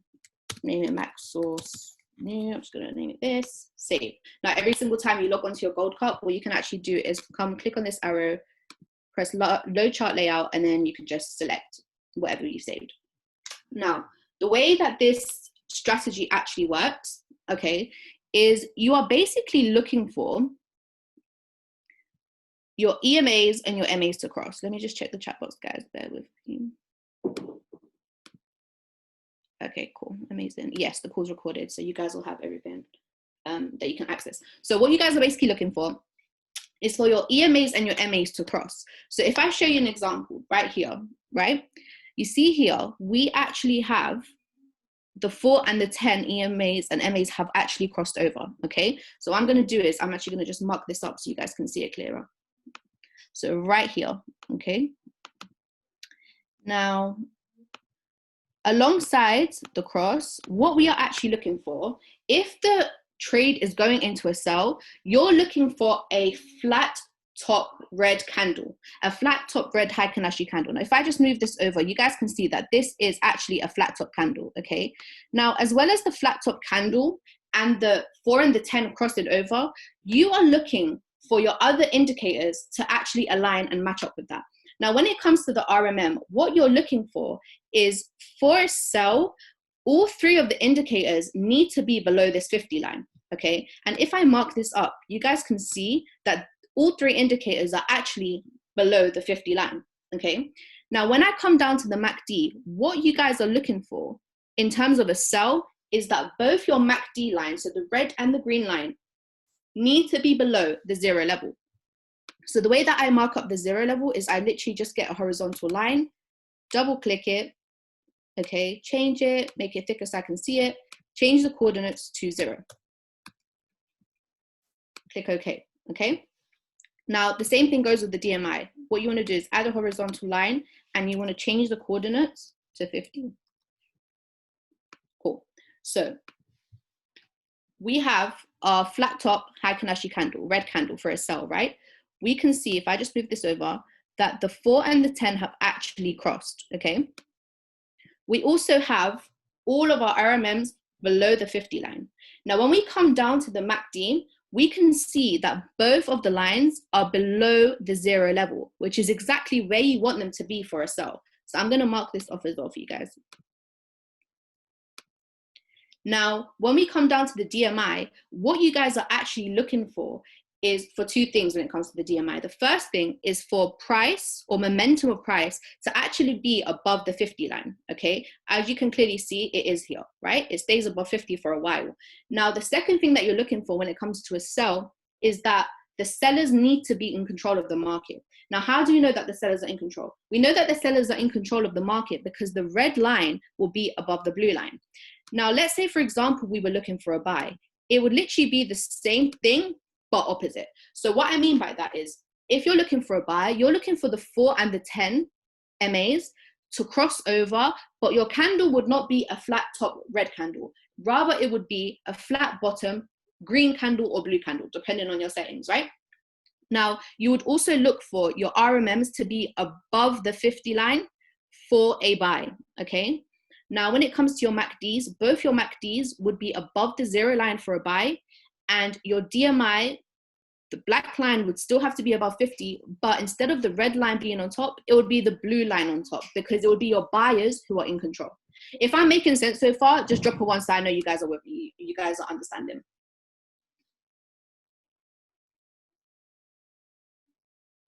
name it max source new. I'm just going to name it this, save. Now, every single time you log onto your GoldCup, what you can actually do is come click on this arrow, press load chart layout, and then you can just select whatever you saved. Now, the way that this strategy actually works, okay, is you are basically looking for your EMAs and your MAs to cross. Let me just check the chat box, guys. Bear with me. Okay, cool, amazing. Yes, the call's recorded, so you guys will have everything that you can access. So what you guys are basically looking for is for your EMAs and your MAs to cross. So if I show you an example right here, right? You see here, we actually have the 4 and the 10 EMAs and MAs have actually crossed over, okay? So what I'm gonna do is I'm actually gonna just mark this up so you guys can see it clearer. So right here, okay? Now, alongside the cross, what we are actually looking for, if the trade is going into a sell, you're looking for a flat top red candle, a flat top red Heikin Ashi candle. Now, if I just move this over, you guys can see that this is actually a flat top candle, okay? Now, as well as the flat top candle and the 4 and the 10 crossing over, you are looking for your other indicators to actually align and match up with that. Now, when it comes to the RMM, what you're looking for is for a sell, all 3 of the indicators need to be below this 50 line, okay? And if I mark this up, you guys can see that all 3 indicators are actually below the 50 line, okay? Now, when I come down to the MACD, what you guys are looking for in terms of a sell is that both your MACD lines, so the red and the green line, need to be below the 0 level. So the way that I mark up the 0 level is I literally just get a horizontal line, double click it, okay, change it, make it thicker so I can see it, change the coordinates to 0. Click OK, okay? Now, the same thing goes with the DMI. What you want to do is add a horizontal line and you want to change the coordinates to 50. Cool. So we have our flat top Heikin Ashi candle, red candle for a sell, right? We can see, if I just move this over, that the 4 and the 10 have actually crossed, okay? We also have all of our RMMs below the 50 line. Now, when we come down to the MACD, we can see that both of the lines are below the 0 level, which is exactly where you want them to be for a sell. So I'm going to mark this off as well for you guys. Now, when we come down to the DMI, what you guys are actually looking for is for two things when it comes to the DMI. The first thing is for price or momentum of price to actually be above the 50 line, okay? As you can clearly see, it is here, right? It stays above 50 for a while. Now, the second thing that you're looking for when it comes to a sell is that the sellers need to be in control of the market. Now, how do you know that the sellers are in control? We know that the sellers are in control of the market because the red line will be above the blue line. Now, let's say, for example, we were looking for a buy. It would literally be the same thing, but opposite. So what I mean by that is, if you're looking for a buy, you're looking for the 4 and the 10 MAs to cross over, but your candle would not be a flat top red candle. Rather, it would be a flat bottom green candle or blue candle, depending on your settings, right? Now, you would also look for your RMMs to be above the 50 line for a buy, okay? Now, when it comes to your MACDs, both your MACDs would be above the 0 line for a buy, and your DMI, the black line, would still have to be above 50, but instead of the red line being on top, it would be the blue line on top, because it would be your buyers who are in control. If I'm making sense so far, just drop a 1 so I know you guys are with me. You guys are understanding.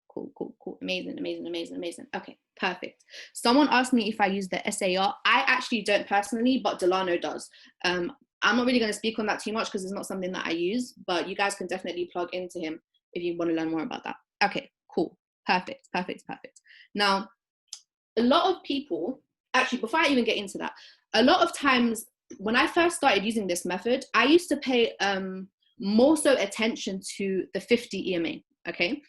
Cool. Amazing. Okay, perfect. Someone asked me if I use the SAR. I actually don't personally, but Dillano does. I'm not really going to speak on that too much because it's not something that I use, but you guys can definitely plug into him if you want to learn more about that. Okay, cool. Perfect. Now, a lot of people, actually, before I even get into that, a lot of times when I first started using this method, I used to pay more so attention to the 50 EMA, okay?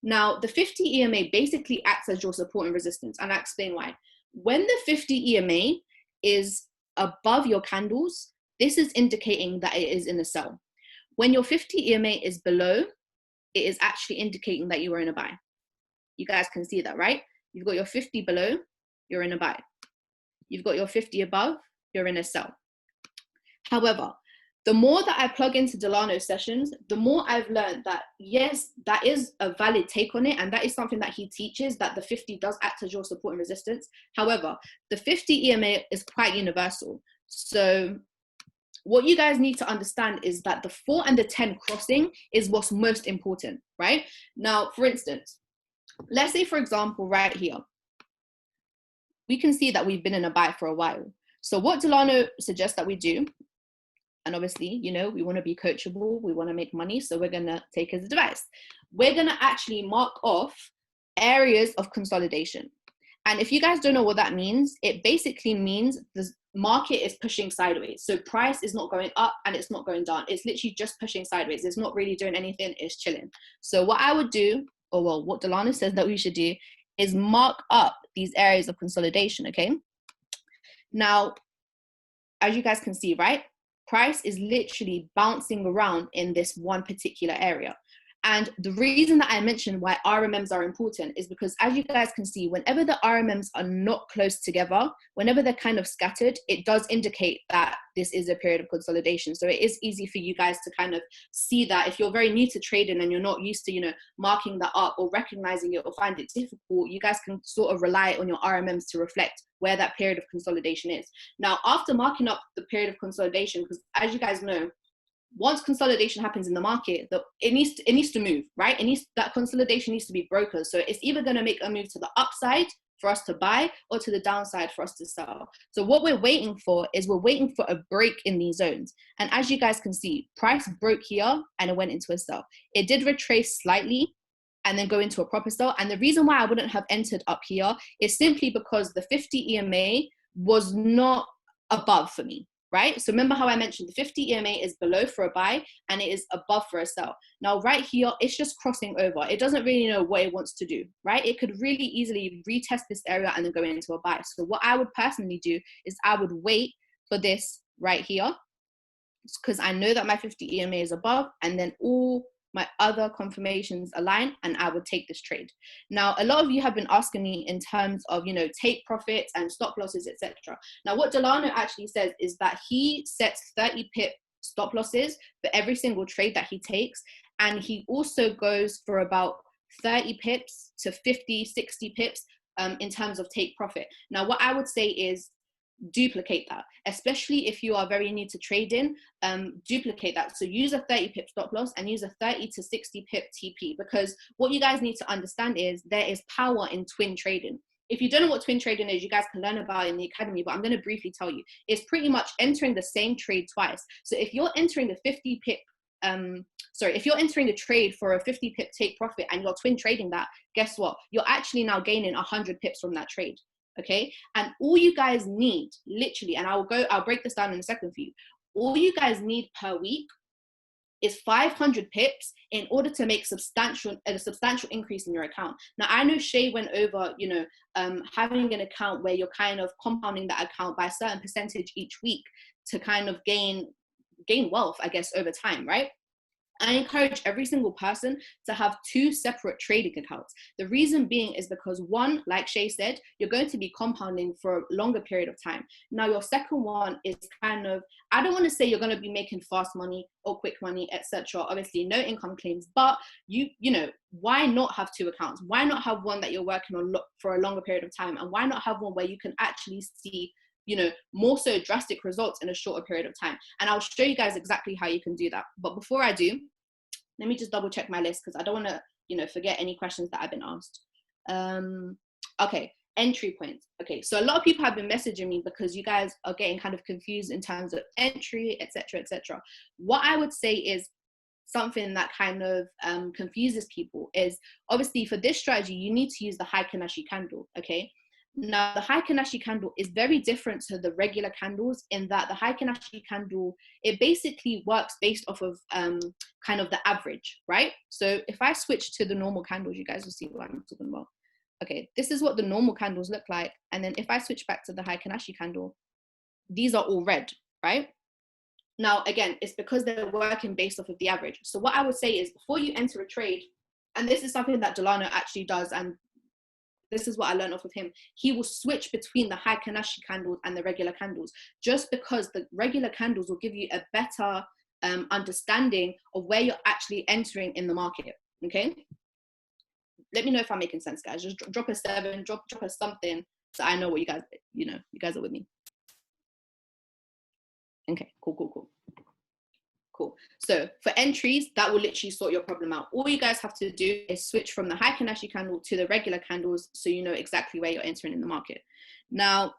Now, the 50 EMA basically acts as your support and resistance, and I'll explain why. When the 50 EMA is above your candles, this is indicating that it is in a sell. When your 50 EMA is below, it is actually indicating that you are in a buy. You guys can see that, right? You've got your 50 below, you're in a buy. You've got your 50 above, you're in a sell. However, the more that I plug into Dillano's sessions, the more I've learned that, yes, that is a valid take on it. And that is something that he teaches, that the 50 does act as your support and resistance. However, the 50 EMA is quite universal. So what you guys need to understand is that the 4 and the 10 crossing is what's most important, right? Now, for instance, let's say, for example, right here, we can see that we've been in a buy for a while. So what Dillano suggests that we do, and obviously, you know, we want to be coachable, we want to make money, so we're going to take his advice. We're going to actually mark off areas of consolidation. And if you guys don't know what that means, it basically means the market is pushing sideways. So price is not going up and it's not going down. It's literally just pushing sideways. It's not really doing anything, it's chilling. So what I would do, or well, what Dillano says that we should do, is mark up these areas of consolidation, okay? Now, as you guys can see, right? Price is literally bouncing around in this one particular area. And the reason that I mentioned why RMMs are important is because, as you guys can see, whenever the RMMs are not close together, whenever they're kind of scattered, it does indicate that this is a period of consolidation. So it is easy for you guys to kind of see that. If you're very new to trading and you're not used to, you know, marking that up or recognizing it or find it difficult, you guys can sort of rely on your RMMs to reflect where that period of consolidation is. Now, after marking up the period of consolidation, because as you guys know, once consolidation happens in the market, it needs to move, right? That consolidation needs to be broken. So it's either going to make a move to the upside for us to buy or to the downside for us to sell. So what we're waiting for is we're waiting for a break in these zones. And as you guys can see, price broke here and it went into a sell. It did retrace slightly and then go into a proper sell. And the reason why I wouldn't have entered up here is simply because the 50 EMA was not above for me. Right? So remember how I mentioned the 50 EMA is below for a buy and it is above for a sell. Now, right here, it's just crossing over. It doesn't really know what it wants to do, right? It could really easily retest this area and then go into a buy. So what I would personally do is I would wait for this right here because I know that my 50 EMA is above and then all my other confirmations align and I would take this trade. Now, a lot of you have been asking me in terms of, you know, take profits and stop losses, etc. Now, what Dillano actually says is that he sets 30 pip stop losses for every single trade that he takes. And he also goes for about 30 pips to 50, 60 pips in terms of take profit. Now, what I would say is duplicate that, especially if you are very new to trading. Duplicate that. So use a 30 pip stop loss and use a 30 to 60 pip TP, because what you guys need to understand is there is power in twin trading. If you don't know what twin trading is, you guys can learn about it in the academy, but I'm going to briefly tell you. It's pretty much entering the same trade twice. So if you're entering the 50 pip if you're entering a trade for a 50 pip take profit and you're twin trading that, guess what? You're actually now gaining 100 pips from that trade. Okay. And all you guys need, literally, and I'll break this down in a second for you. All you guys need per week is 500 pips in order to make a substantial increase in your account. Now, I know Shay went over, having an account where you're kind of compounding that account by a certain percentage each week to kind of gain wealth, I guess, over time, right? I encourage every single person to have 2 separate trading accounts. The reason being is because one, like Shay said, you're going to be compounding for a longer period of time. Now, your second one is kind of, I don't want to say you're going to be making fast money or quick money, etc. Obviously, no income claims, but you know, why not have 2 accounts? Why not have one that you're working on for a longer period of time? And why not have one where you can actually see, more so drastic results in a shorter period of time? And I'll show you guys exactly how you can do that. But before I do, let me just double check my list, because I don't want to, forget any questions that I've been asked. Okay, entry points. Okay, so a lot of people have been messaging me because you guys are getting kind of confused in terms of entry, etc., etc. What I would say is something that kind of confuses people is, obviously for this strategy, you need to use the high Kanashi candle, okay? Now, the high Kanashi candle is very different to the regular candles in that the high Kanashi candle, it basically works based off of kind of the average, right? So if I switch to the normal candles, you guys will see what I'm talking about. Okay, this is what the normal candles look like. And then if I switch back to the high Kanashi candle, these are all red, right? Now, again, it's because they're working based off of the average. So what I would say is, before you enter a trade, and this is something that Dillano actually does, and this is what I learned off of him, he will switch between the high Kanashi candles and the regular candles, just because the regular candles will give you a better understanding of where you're actually entering in the market, okay? Let me know if I'm making sense, guys. Just drop a 7, drop a something, so I know what you guys, you guys are with me. Okay, cool. So for entries, that will literally sort your problem out. All you guys have to do is switch from the high Kanashi candle to the regular candles, so you know exactly where you're entering in the market. Now,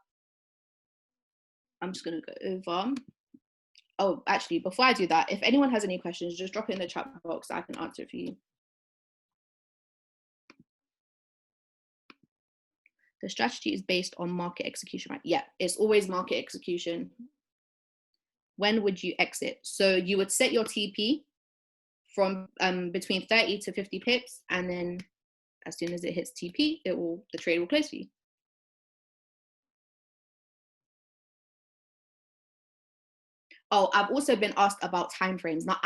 I'm just going to go over. Oh, actually, before I do that, if anyone has any questions, just drop it in the chat box. I can answer it for you. The strategy is based on market execution, right? Yeah, it's always market execution. When would you exit? So you would set your TP from between 30 to 50 pips, and then as soon as it hits TP, the trade will close for you. Oh, I've also been asked about timeframes. Now,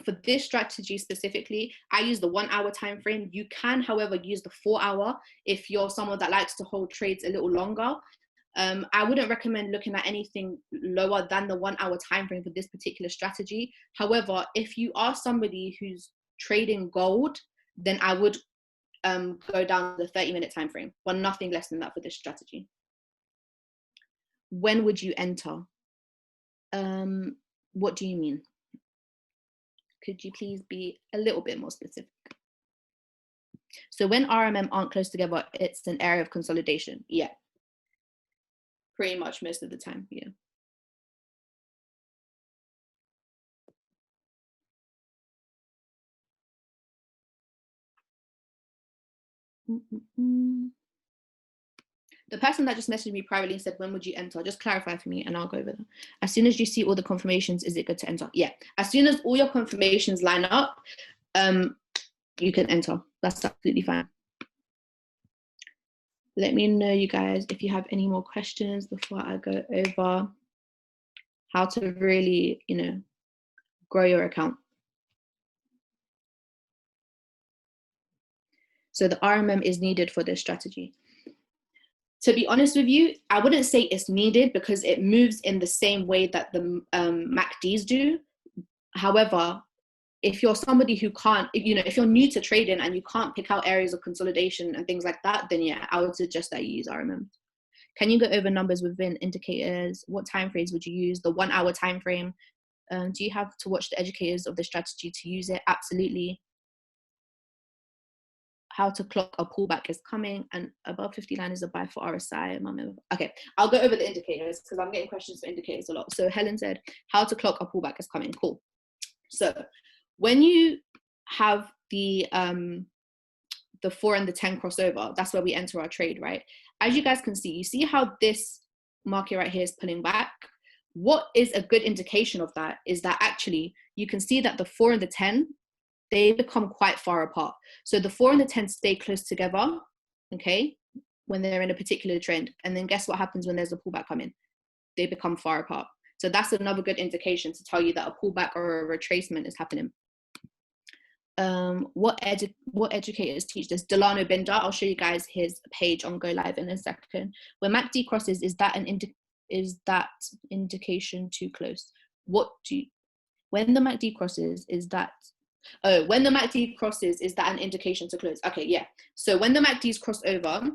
for this strategy specifically, I use the 1 hour time frame. You can, however, use the 4 hour if you're someone that likes to hold trades a little longer. I wouldn't recommend looking at anything lower than the 1 hour time frame for this particular strategy. However, if you are somebody who's trading gold, then I would go down the 30-minute time frame, but nothing less than that for this strategy. When would you enter? What do you mean? Could you please be a little bit more specific? So when RMM aren't close together, it's an area of consolidation. Yeah. Pretty much most of the time, yeah. The person that just messaged me privately and said, when would you enter? Just clarify for me and I'll go over that. As soon as you see all the confirmations, is it good to enter? Yeah. As soon as all your confirmations line up, you can enter. That's absolutely fine. Let me know, you guys, if you have any more questions before I go over how to really, grow your account. So the RMM is needed for this strategy. To be honest with you, I wouldn't say it's needed because it moves in the same way that the MACDs do. However, if you're somebody who can't, if you're new to trading and you can't pick out areas of consolidation and things like that, then yeah, I would suggest that you use RMM. Can you go over numbers within indicators? What time frames would you use? The 1 hour time frame? Do you have to watch the educators of the strategy to use it? Absolutely. How to clock a pullback is coming, and above 59 is a buy for RSI. Okay, I'll go over the indicators because I'm getting questions for indicators a lot. So Helen said, how to clock a pullback is coming. Cool. So when you have the 4 and the 10 crossover, that's where we enter our trade, right? As you guys can see, you see how this market right here is pulling back. What is a good indication of that is that actually you can see that the 4 and the 10, they become quite far apart. So the 4 and the 10 stay close together, okay, when they're in a particular trend. And then guess what happens when there's a pullback coming? They become far apart. So that's another good indication to tell you that a pullback or a retracement is happening. What educators teach this? Dillano Binda, I'll show you guys his page on Go Live in a second. When MACD crosses, is that indication too close? When the MACD crosses, is that when the MACD crosses, is that an indication to close? Okay, yeah. So when the MACDs cross over,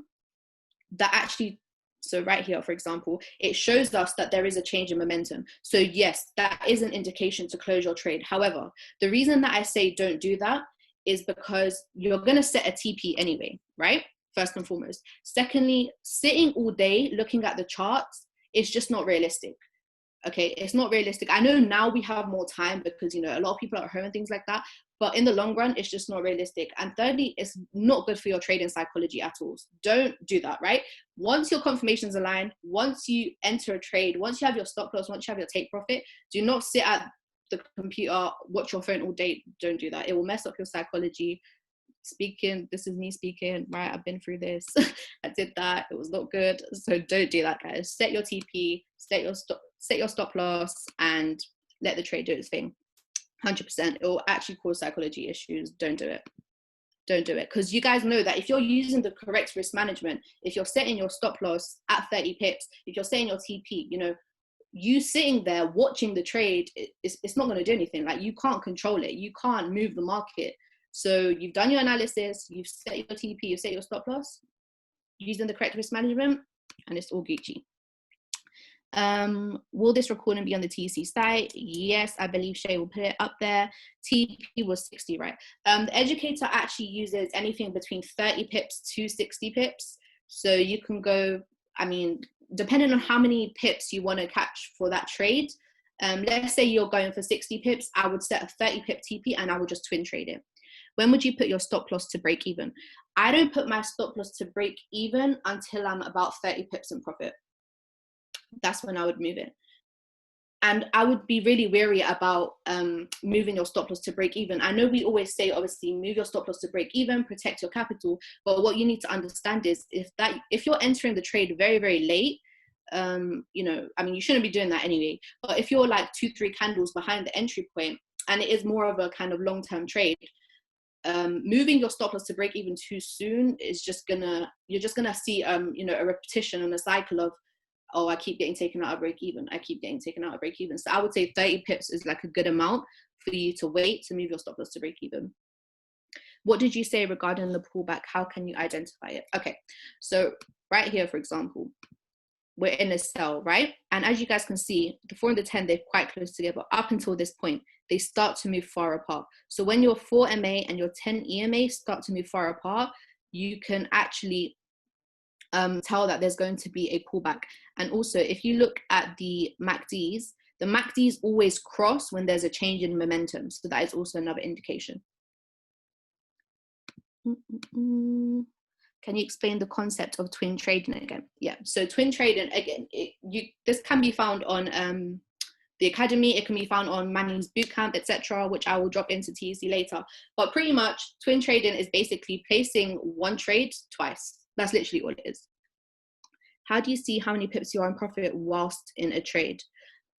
that actually, so right here, for example, it shows us that there is a change in momentum. So yes, that is an indication to close your trade. However, the reason that I say don't do that is because you're going to set a TP anyway, right? First and foremost. Secondly, sitting all day looking at the charts is just not realistic. Okay, it's not realistic. I know now we have more time because, a lot of people are at home and things like that. But in the long run, it's just not realistic. And thirdly, it's not good for your trading psychology at all. Don't do that, right? Once your confirmations align, once you enter a trade, once you have your stop loss, once you have your take profit, do not sit at the computer, watch your phone all day. Don't do that. It will mess up your psychology. This is me speaking, right? I've been through this. I did that. It was not good. So don't do that, guys. Set your TP, set your stop loss, and let the trade do its thing. 100%. It will actually cause psychology issues. Don't do it. Don't do it. Because you guys know that if you're using the correct risk management, if you're setting your stop loss at 30 pips, if you're setting your TP, you sitting there watching the trade, it's not going to do anything. Like, you can't control it. You can't move the market. So you've done your analysis, you've set your TP, you've set your stop loss, using the correct risk management, and it's all Gucci. Will this recording be on the TC site? Yes, I believe Shay will put it up there. TP was 60, right? The educator actually uses anything between 30 pips to 60 pips. So you can go, depending on how many pips you want to catch for that trade. Let's say you're going for 60 pips, I would set a 30 pip TP and I would just twin trade it. When would you put your stop loss to break even? I don't put my stop loss to break even until I'm about 30 pips in profit. That's when I would move it. And I would be really wary about moving your stop loss to break even. I know we always say, obviously, move your stop loss to break even, protect your capital. But what you need to understand is if you're entering the trade very, very late, you shouldn't be doing that anyway. But if you're like 2-3 candles behind the entry point, and it is more of a kind of long-term trade, moving your stop loss to break even too soon is you're just gonna see a repetition and a cycle of, oh, I keep getting taken out of break even. I keep getting taken out of break even. So I would say 30 pips is like a good amount for you to wait to move your stop loss to break even. What did you say regarding the pullback? How can you identify it? Okay, so right here, for example, we're in a sell, right? And as you guys can see, the 4 and the 10, they're quite close together. Up until this point, they start to move far apart. So when your 4 MA and your 10 EMA start to move far apart, you can actually tell that there's going to be a pullback. And also, if you look at the MACDs always cross when there's a change in momentum. So that is also another indication. Can you explain the concept of twin trading again? Yeah, so twin trading, again, this can be found on the Academy, it can be found on Manny's Bootcamp, etc., which I will drop into TEC later. But pretty much, twin trading is basically placing one trade twice. That's literally all it is. How do you see how many pips you are in profit whilst in a trade?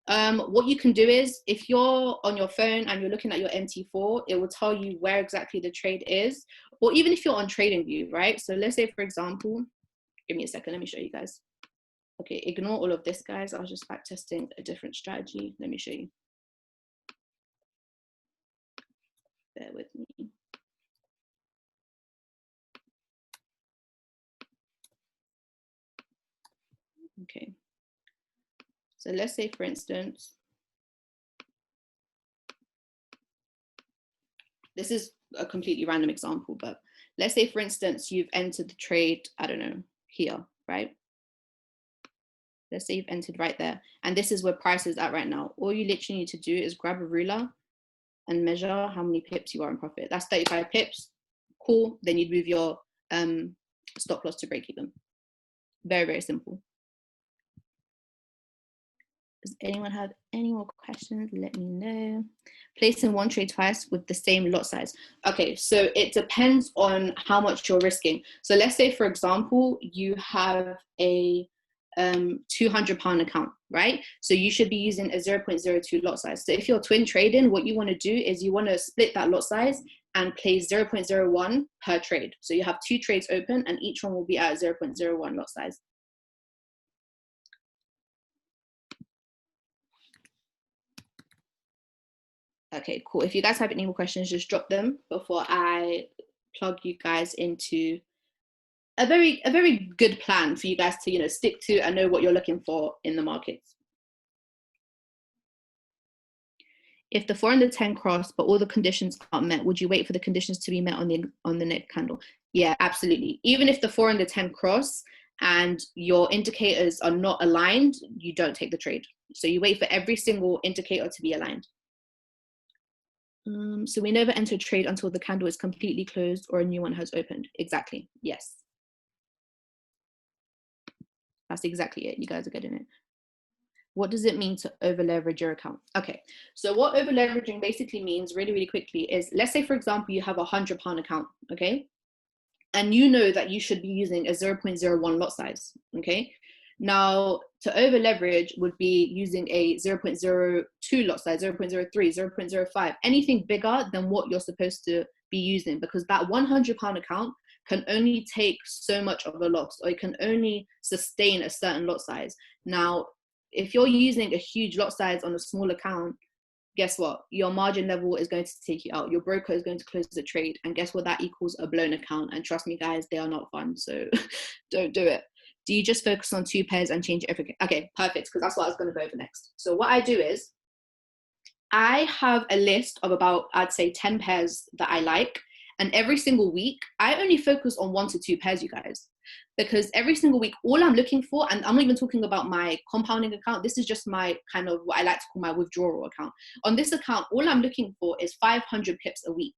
What you can do is, if you're on your phone and you're looking at your MT4, it will tell you where exactly the trade is. Or even if you're on TradingView, right? So let's say, for example, Give me a second, let me show you guys. Okay, ignore all of this, guys. I was just back testing a different strategy. Let me show you. Bear with me. Okay. So let's say, for instance, this is a completely random example, but let's say, for instance, you've entered the trade, I don't know, here, right? Let's say you've entered right there. And this is where price is at right now. All you literally need to do is grab a ruler and measure how many pips you are in profit. That's 35 pips. Cool. Then you'd move your stop loss to break even. Very, very simple. Does anyone have any more questions? Let me know. Placing one trade twice with the same lot size. Okay, so it depends on how much you're risking. So let's say, for example, you have a £200 account, right? So you should be using a 0.02 lot size. So if you're twin trading, what you want to do is you want to split that lot size and place 0.01 per trade. So you have 2 trades open and each one will be at 0.01 lot size. Okay, cool. If you guys have any more questions, just drop them before I plug you guys into a very good plan for you guys to, you know, stick to and know what you're looking for in the markets. If the 4 and the 10 cross, but all the conditions aren't met, would you wait for the conditions to be met on the next candle? Yeah, absolutely. Even if the 4 and the 10 cross and your indicators are not aligned, you don't take the trade. So you wait for every single indicator to be aligned. So we never enter a trade until the candle is completely closed or a new one has opened. Exactly. Yes. That's exactly it. You guys are getting it. What does it mean to over leverage your account? Okay. So what over leveraging basically means, really, really quickly, is let's say, for example, you have a £100 account. Okay. And you know that you should be using a 0.01 lot size. Okay. Now, to over leverage would be using a 0.02 lot size, 0.03, 0.05, anything bigger than what you're supposed to be using, because that £100 account can only take so much of a loss, or it can only sustain a certain lot size. Now, if you're using a huge lot size on a small account, guess what? Your margin level is going to take you out. Your broker is going to close the trade. And guess what? That equals a blown account. And trust me, guys, they are not fun. So don't do it. Do you just focus on 2 pairs and change everything? Okay, perfect. Because that's what I was going to go over next. So what I do is I have a list of about, I'd say 10 pairs that I like. And every single week, I only focus on 1 to 2 pairs, you guys. Because every single week, all I'm looking for, and I'm not even talking about my compounding account, this is just my kind of what I like to call my withdrawal account. On this account, all I'm looking for is 500 pips a week.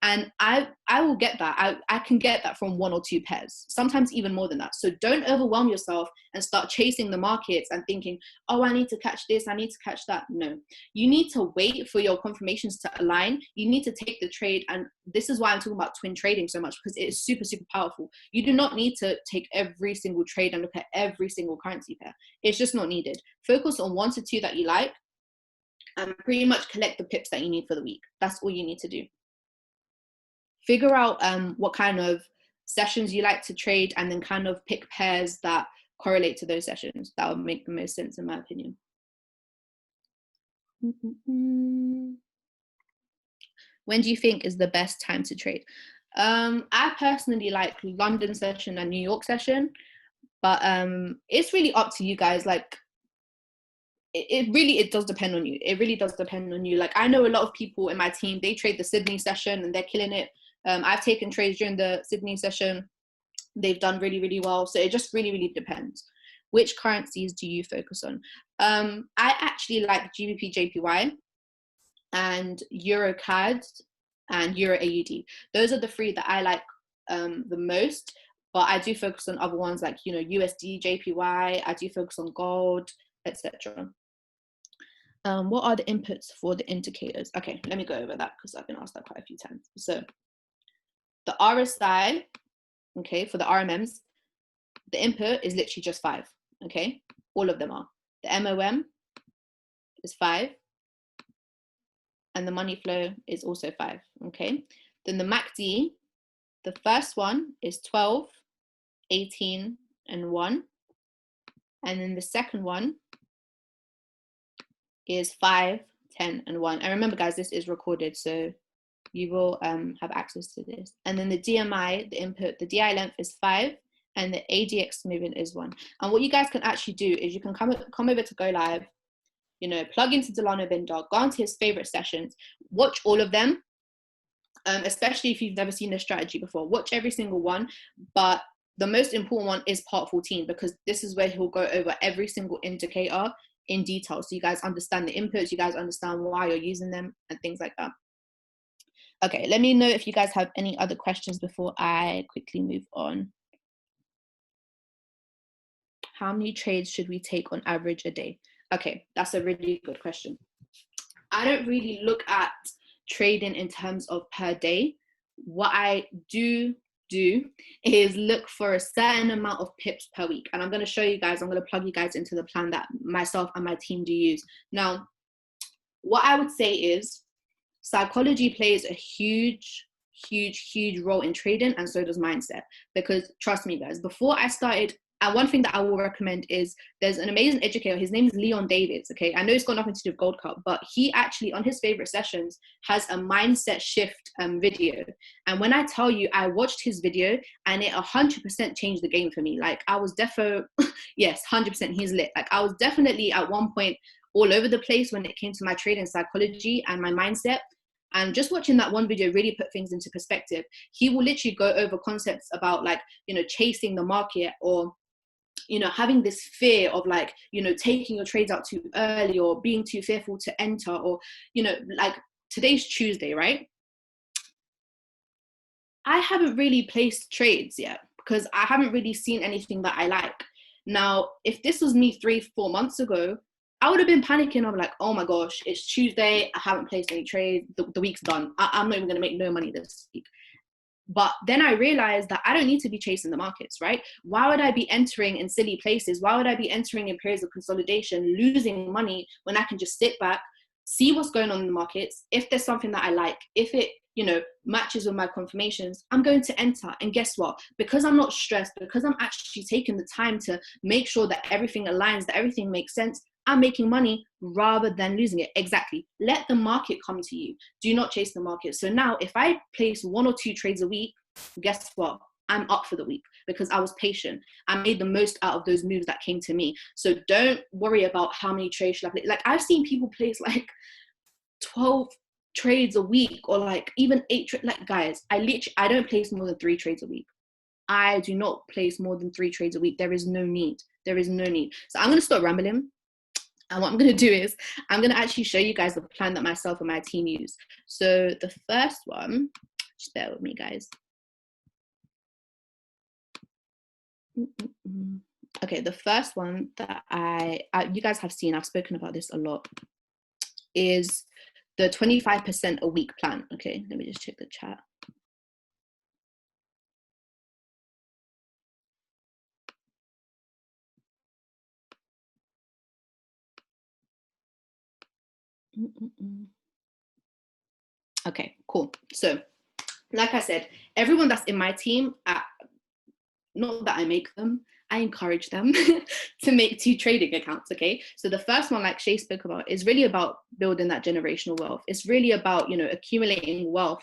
And I will get that. I can get that from 1 or 2 pairs, sometimes even more than that. So don't overwhelm yourself and start chasing the markets and thinking, oh, I need to catch this, I need to catch that. No, you need to wait for your confirmations to align. You need to take the trade. And this is why I'm talking about twin trading so much, because it is super, super powerful. You do not need to take every single trade and look at every single currency pair. It's just not needed. Focus on 1 to 2 that you like and pretty much collect the pips that you need for the week. That's all you need to do. Figure out what kind of sessions you like to trade, and then kind of pick pairs that correlate to those sessions. That would make the most sense, in my opinion. When do you think is the best time to trade? I personally like London session and New York session, but it's really up to you guys. Like, it does depend on you. It really does depend on you. Like, I know a lot of people in my team, they trade the Sydney session and they're killing it. I've taken trades during the Sydney session. They've done really, really well. So it just really, really depends. Which currencies do you focus on? I actually like GBP JPY and Euro CAD and Euro AUD. Those are the 3 that I like the most. But I do focus on other ones like, you know, USD JPY. I do focus on gold, etc. What are the inputs for the indicators? Okay, let me go over that because I've been asked that quite a few times. So the RSI, okay, for the RMMs, the input is literally just 5, okay? All of them are. The MOM is 5, and the money flow is also 5, okay? Then the MACD, the first one is 12, 18, and 1. And then the second one is 5, 10, and 1. And remember, guys, this is recorded, so you will have access to this. And then the DMI, the input, the DI length is 5, and the ADX movement is 1. And what you guys can actually do is you can come over to Go Live, you know, plug into Dillano Binda, go onto his favorite sessions, watch all of them, especially if you've never seen this strategy before. Watch every single one, but the most important one is part 14, because this is where he'll go over every single indicator in detail, so you guys understand the inputs, you guys understand why you're using them, and things like that. Okay, let me know if you guys have any other questions before I quickly move on. How many trades should we take on average a day? Okay, that's a really good question. I don't really look at trading in terms of per day. What I do is look for a certain amount of pips per week. And I'm going to show you guys, I'm going to plug you guys into the plan that myself and my team do use. Now, what I would say is psychology plays a huge role in trading, and so does mindset. Because trust me, guys, before I started, and one thing that I will recommend is there's an amazing educator. His name is Leon Davids. Okay, I know it's got nothing to do with GoldCup, but he actually on his favorite sessions has a mindset shift video. And when I tell you, I watched his video and it 100% changed the game for me. Like I was yes, 100%. He's lit. Like I was definitely at one point all over the place when it came to my trading psychology and my mindset. And just watching that one video really put things into perspective. He will literally go over concepts about, like, you know, chasing the market, or, you know, having this fear of, like, you know, taking your trades out too early, or being too fearful to enter, or, you know, like today's Tuesday, right? I haven't really placed trades yet because I haven't really seen anything that I like. Now, if this was me 3-4 months ago, I would have been panicking. I'm like, oh my gosh, it's Tuesday. I haven't placed any trades. The week's done. I'm not even going to make no money this week. But then I realized that I don't need to be chasing the markets, right? Why would I be entering in silly places? Why would I be entering in periods of consolidation, losing money, when I can just sit back, see what's going on in the markets? If there's something that I like, if it, you know, matches with my confirmations, I'm going to enter. And guess what? Because I'm not stressed, because I'm actually taking the time to make sure that everything aligns, that everything makes sense, I'm making money rather than losing it. Exactly. Let the market come to you. Do not chase the market. So now if I place 1 or 2 trades a week, guess what? I'm up for the week because I was patient. I made the most out of those moves that came to me. So don't worry about how many trades should I play. Like I've seen people place like 12 trades a week, or like even 8. Like guys, I don't place more than 3 trades a week. I do not place more than 3 trades a week. There is no need. There is no need. So I'm going to stop rambling. And what I'm going to do is I'm going to actually show you guys the plan that myself and my team use. So the first one, just bear with me, guys. Okay, the first one that you guys have seen, I've spoken about this a lot, is the 25% a week plan. Okay, let me just check the chat. Okay, cool. So like I said, everyone that's in my team, not that I make them, I encourage them to make 2 trading accounts, okay? So the first one, like Shay spoke about, is really about building that generational wealth. It's really about, you know, accumulating wealth.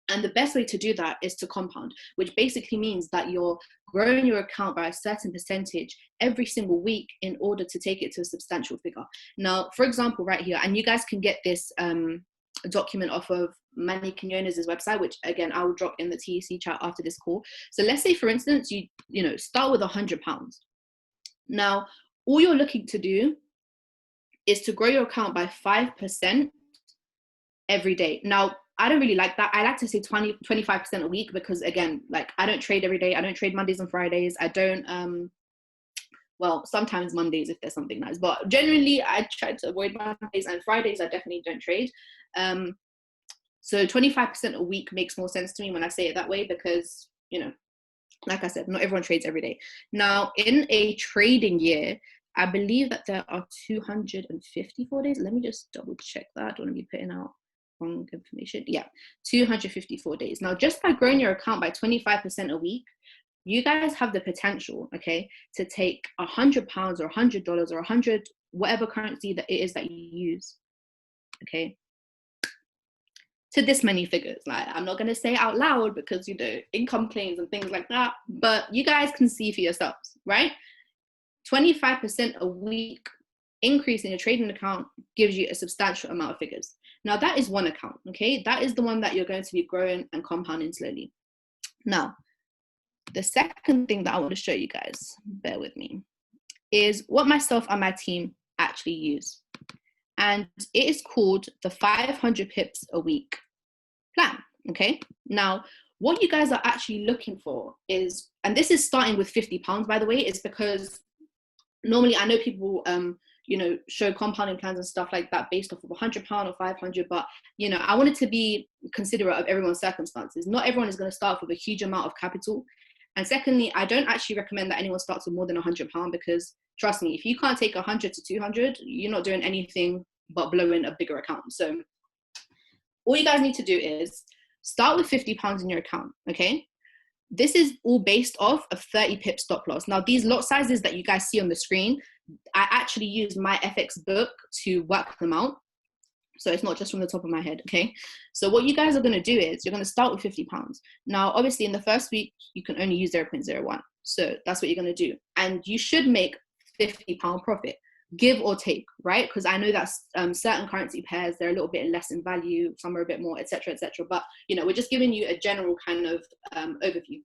And the best way to do that is to compound, which basically means that you're growing your account by a certain percentage every single week in order to take it to a substantial figure. Now, for example, right here, and you guys can get this document off of Manny Quinones' website, which again I will drop in the TEC chat after this call. So let's say, for instance, you know, start with £100. Now, all you're looking to do is to grow your account by 5% every day. Now, I don't really like that. I like to say 25% a week because, again, like I don't trade every day. I don't trade Mondays and Fridays. I don't, well, sometimes Mondays if there's something nice, but generally I try to avoid Mondays, and Fridays I definitely don't trade. So 25% a week makes more sense to me when I say it that way because, you know, like I said, not everyone trades every day. Now, in a trading year, I believe that there are 254 days. Let me just double check that. I don't want to be putting out wrong information. Yeah, 254 days. Now, just by growing your account by 25% a week, you guys have the potential, okay, to take £100 or $100 or 100, whatever currency that it is that you use, okay, to this many figures. Like, I'm not going to say it out loud because, you know, income claims and things like that, but you guys can see for yourselves, right? 25% a week increase in your trading account gives you a substantial amount of figures. Now, that is one account, okay? That is the one that you're going to be growing and compounding slowly. Now, the second thing that I want to show you guys, bear with me, is what myself and my team actually use. And it is called the 500 pips a week plan, okay? Now, what you guys are actually looking for is, and this is starting with £50, by the way, is because normally I know people, you know, show compounding plans and stuff like that based off of £100 or 500, but, you know, I wanted to be considerate of everyone's circumstances. Not everyone is going to start with a huge amount of capital. And secondly, I don't actually recommend that anyone starts with more than £100 because, trust me, if you can't take 100 to 200, you're not doing anything but blowing a bigger account. So all you guys need to do is start with £50 in your account, okay? This is all based off of 30 pip stop loss. Now, these lot sizes that you guys see on the screen, I actually use my FX book to work them out. So it's not just from the top of my head, okay? So what you guys are going to do is you're going to start with £50. Now, obviously, in the first week, you can only use 0.01. So that's what you're going to do. And you should make £50 profit, give or take, right? Because I know that certain currency pairs, they're a little bit less in value, some are a bit more, etc., etc. But, you know, we're just giving you a general kind of overview.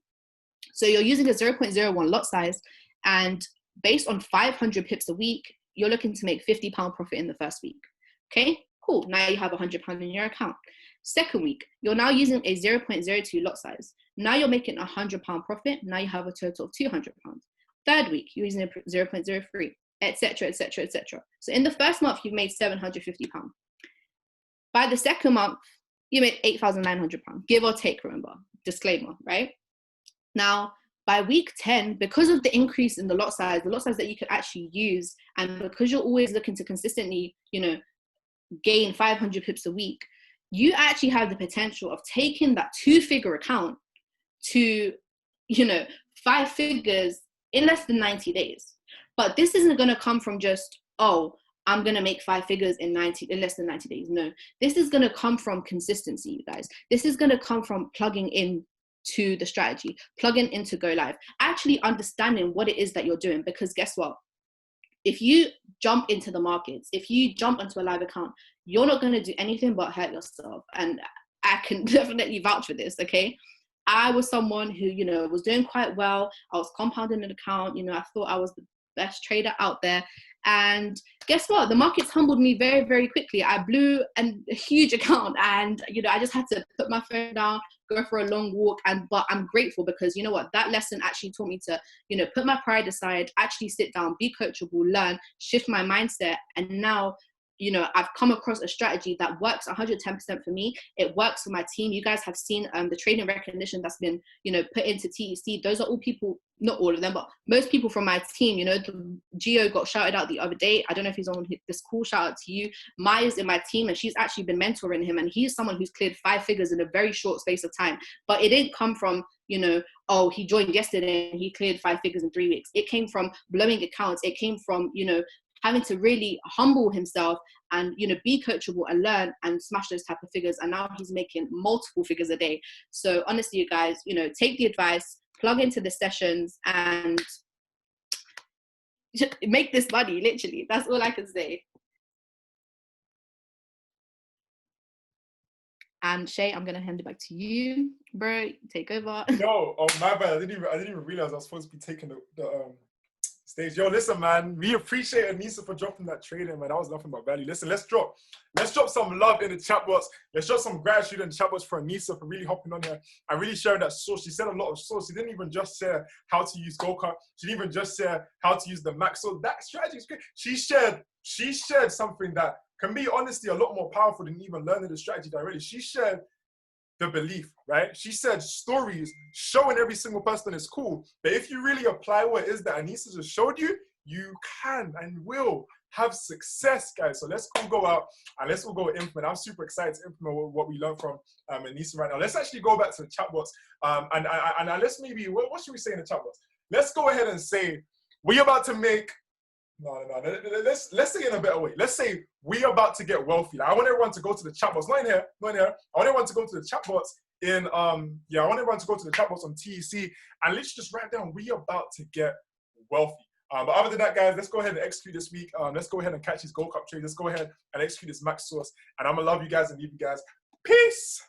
So you're using a 0.01 lot size, and based on 500 pips a week, you're looking to make £50 profit in the first week, okay? Cool, now you have £100 in your account. Second week, you're now using a 0.02 lot size. Now you're making £100 profit. Now you have a total of £200. Third week, you're using a 0.03, etc., etc., etc. So in the first month, you've made £750. By the second month, you made £8,900, give or take, remember, disclaimer, right? Now, by week 10, because of the increase in the lot size that you could actually use, and because you're always looking to consistently, you know, gain 500 pips a week, you actually have the potential of taking that 2-figure account to, you know, 5 figures in less than 90 days. But this isn't going to come from just, oh, I'm going to make 5 figures in less than 90 days. No, this is going to come from consistency, you guys. This is going to come from plugging in to the strategy, plugging into Go Live, actually understanding what it is that you're doing. Because guess what? If you jump into the markets, if you jump into a live account, you're not going to do anything but hurt yourself. And I can definitely vouch for this, okay? I was someone who, you know, was doing quite well. I was compounding an account. You know, I thought I was the best trader out there. And guess what? The markets humbled me very, very quickly. I blew a huge account, and, you know, I just had to put my phone down, go for a long walk. But I'm grateful because, you know what, that lesson actually taught me to, you know, put my pride aside, actually sit down, be coachable, learn, shift my mindset. And now, you know, I've come across a strategy that works 110% for me. It works for my team. You guys have seen the trading recognition that's been, you know, put into TEC. Those are all people, not all of them, but most people from my team. You know, Geo got shouted out the other day. I don't know if he's on this call. Shout out to you. Maya's in my team, and she's actually been mentoring him. And he's someone who's cleared 5 figures in a very short space of time. But it didn't come from, you know, oh, he joined yesterday and he cleared 5 figures in 3 weeks. It came from blowing accounts. It came from, you know, having to really humble himself and, you know, be coachable and learn and smash those type of figures. And now he's making multiple figures a day. So honestly, you guys, you know, take the advice, plug into the sessions, and make this money, literally. That's all I can say. And Shay, I'm gonna hand it back to you, bro. Take over. No, oh my bad. I didn't even realize I was supposed to be taking the stage. Yo, listen, man. We appreciate Enisa for dropping that trade in, man. That was nothing but value. Listen, let's drop some love in the chat box. Let's drop some gratitude in the chat box for Enisa for really hopping on here and really sharing that source. She said a lot of source. She didn't even just share how to use GoldCup. She didn't even just share how to use the max. So that strategy is great. She shared something that can be honestly a lot more powerful than even learning the strategy directly. She shared the belief, right? She said stories showing every single person is cool. But if you really apply what it is that Enisa just showed you, you can and will have success, guys. So let's all go out and let's all go implement. I'm super excited to implement what we learned from Enisa right now. Let's actually go back to the chat box and let's maybe, what should we say in the chat box? Let's go ahead and say, we're about to make, no. Let's say it in a better way. Let's say we're about to get wealthy. I want everyone to go to the chat box. Not in here. I want everyone to go to the chat box I want everyone to go to the chat box on TEC and let's just write down we about to get wealthy. But other than that, guys, let's go ahead and execute this week. Let's go ahead and catch these GoldCup trades. Let's go ahead and execute this max source. And I'm gonna love you guys and leave you guys. Peace.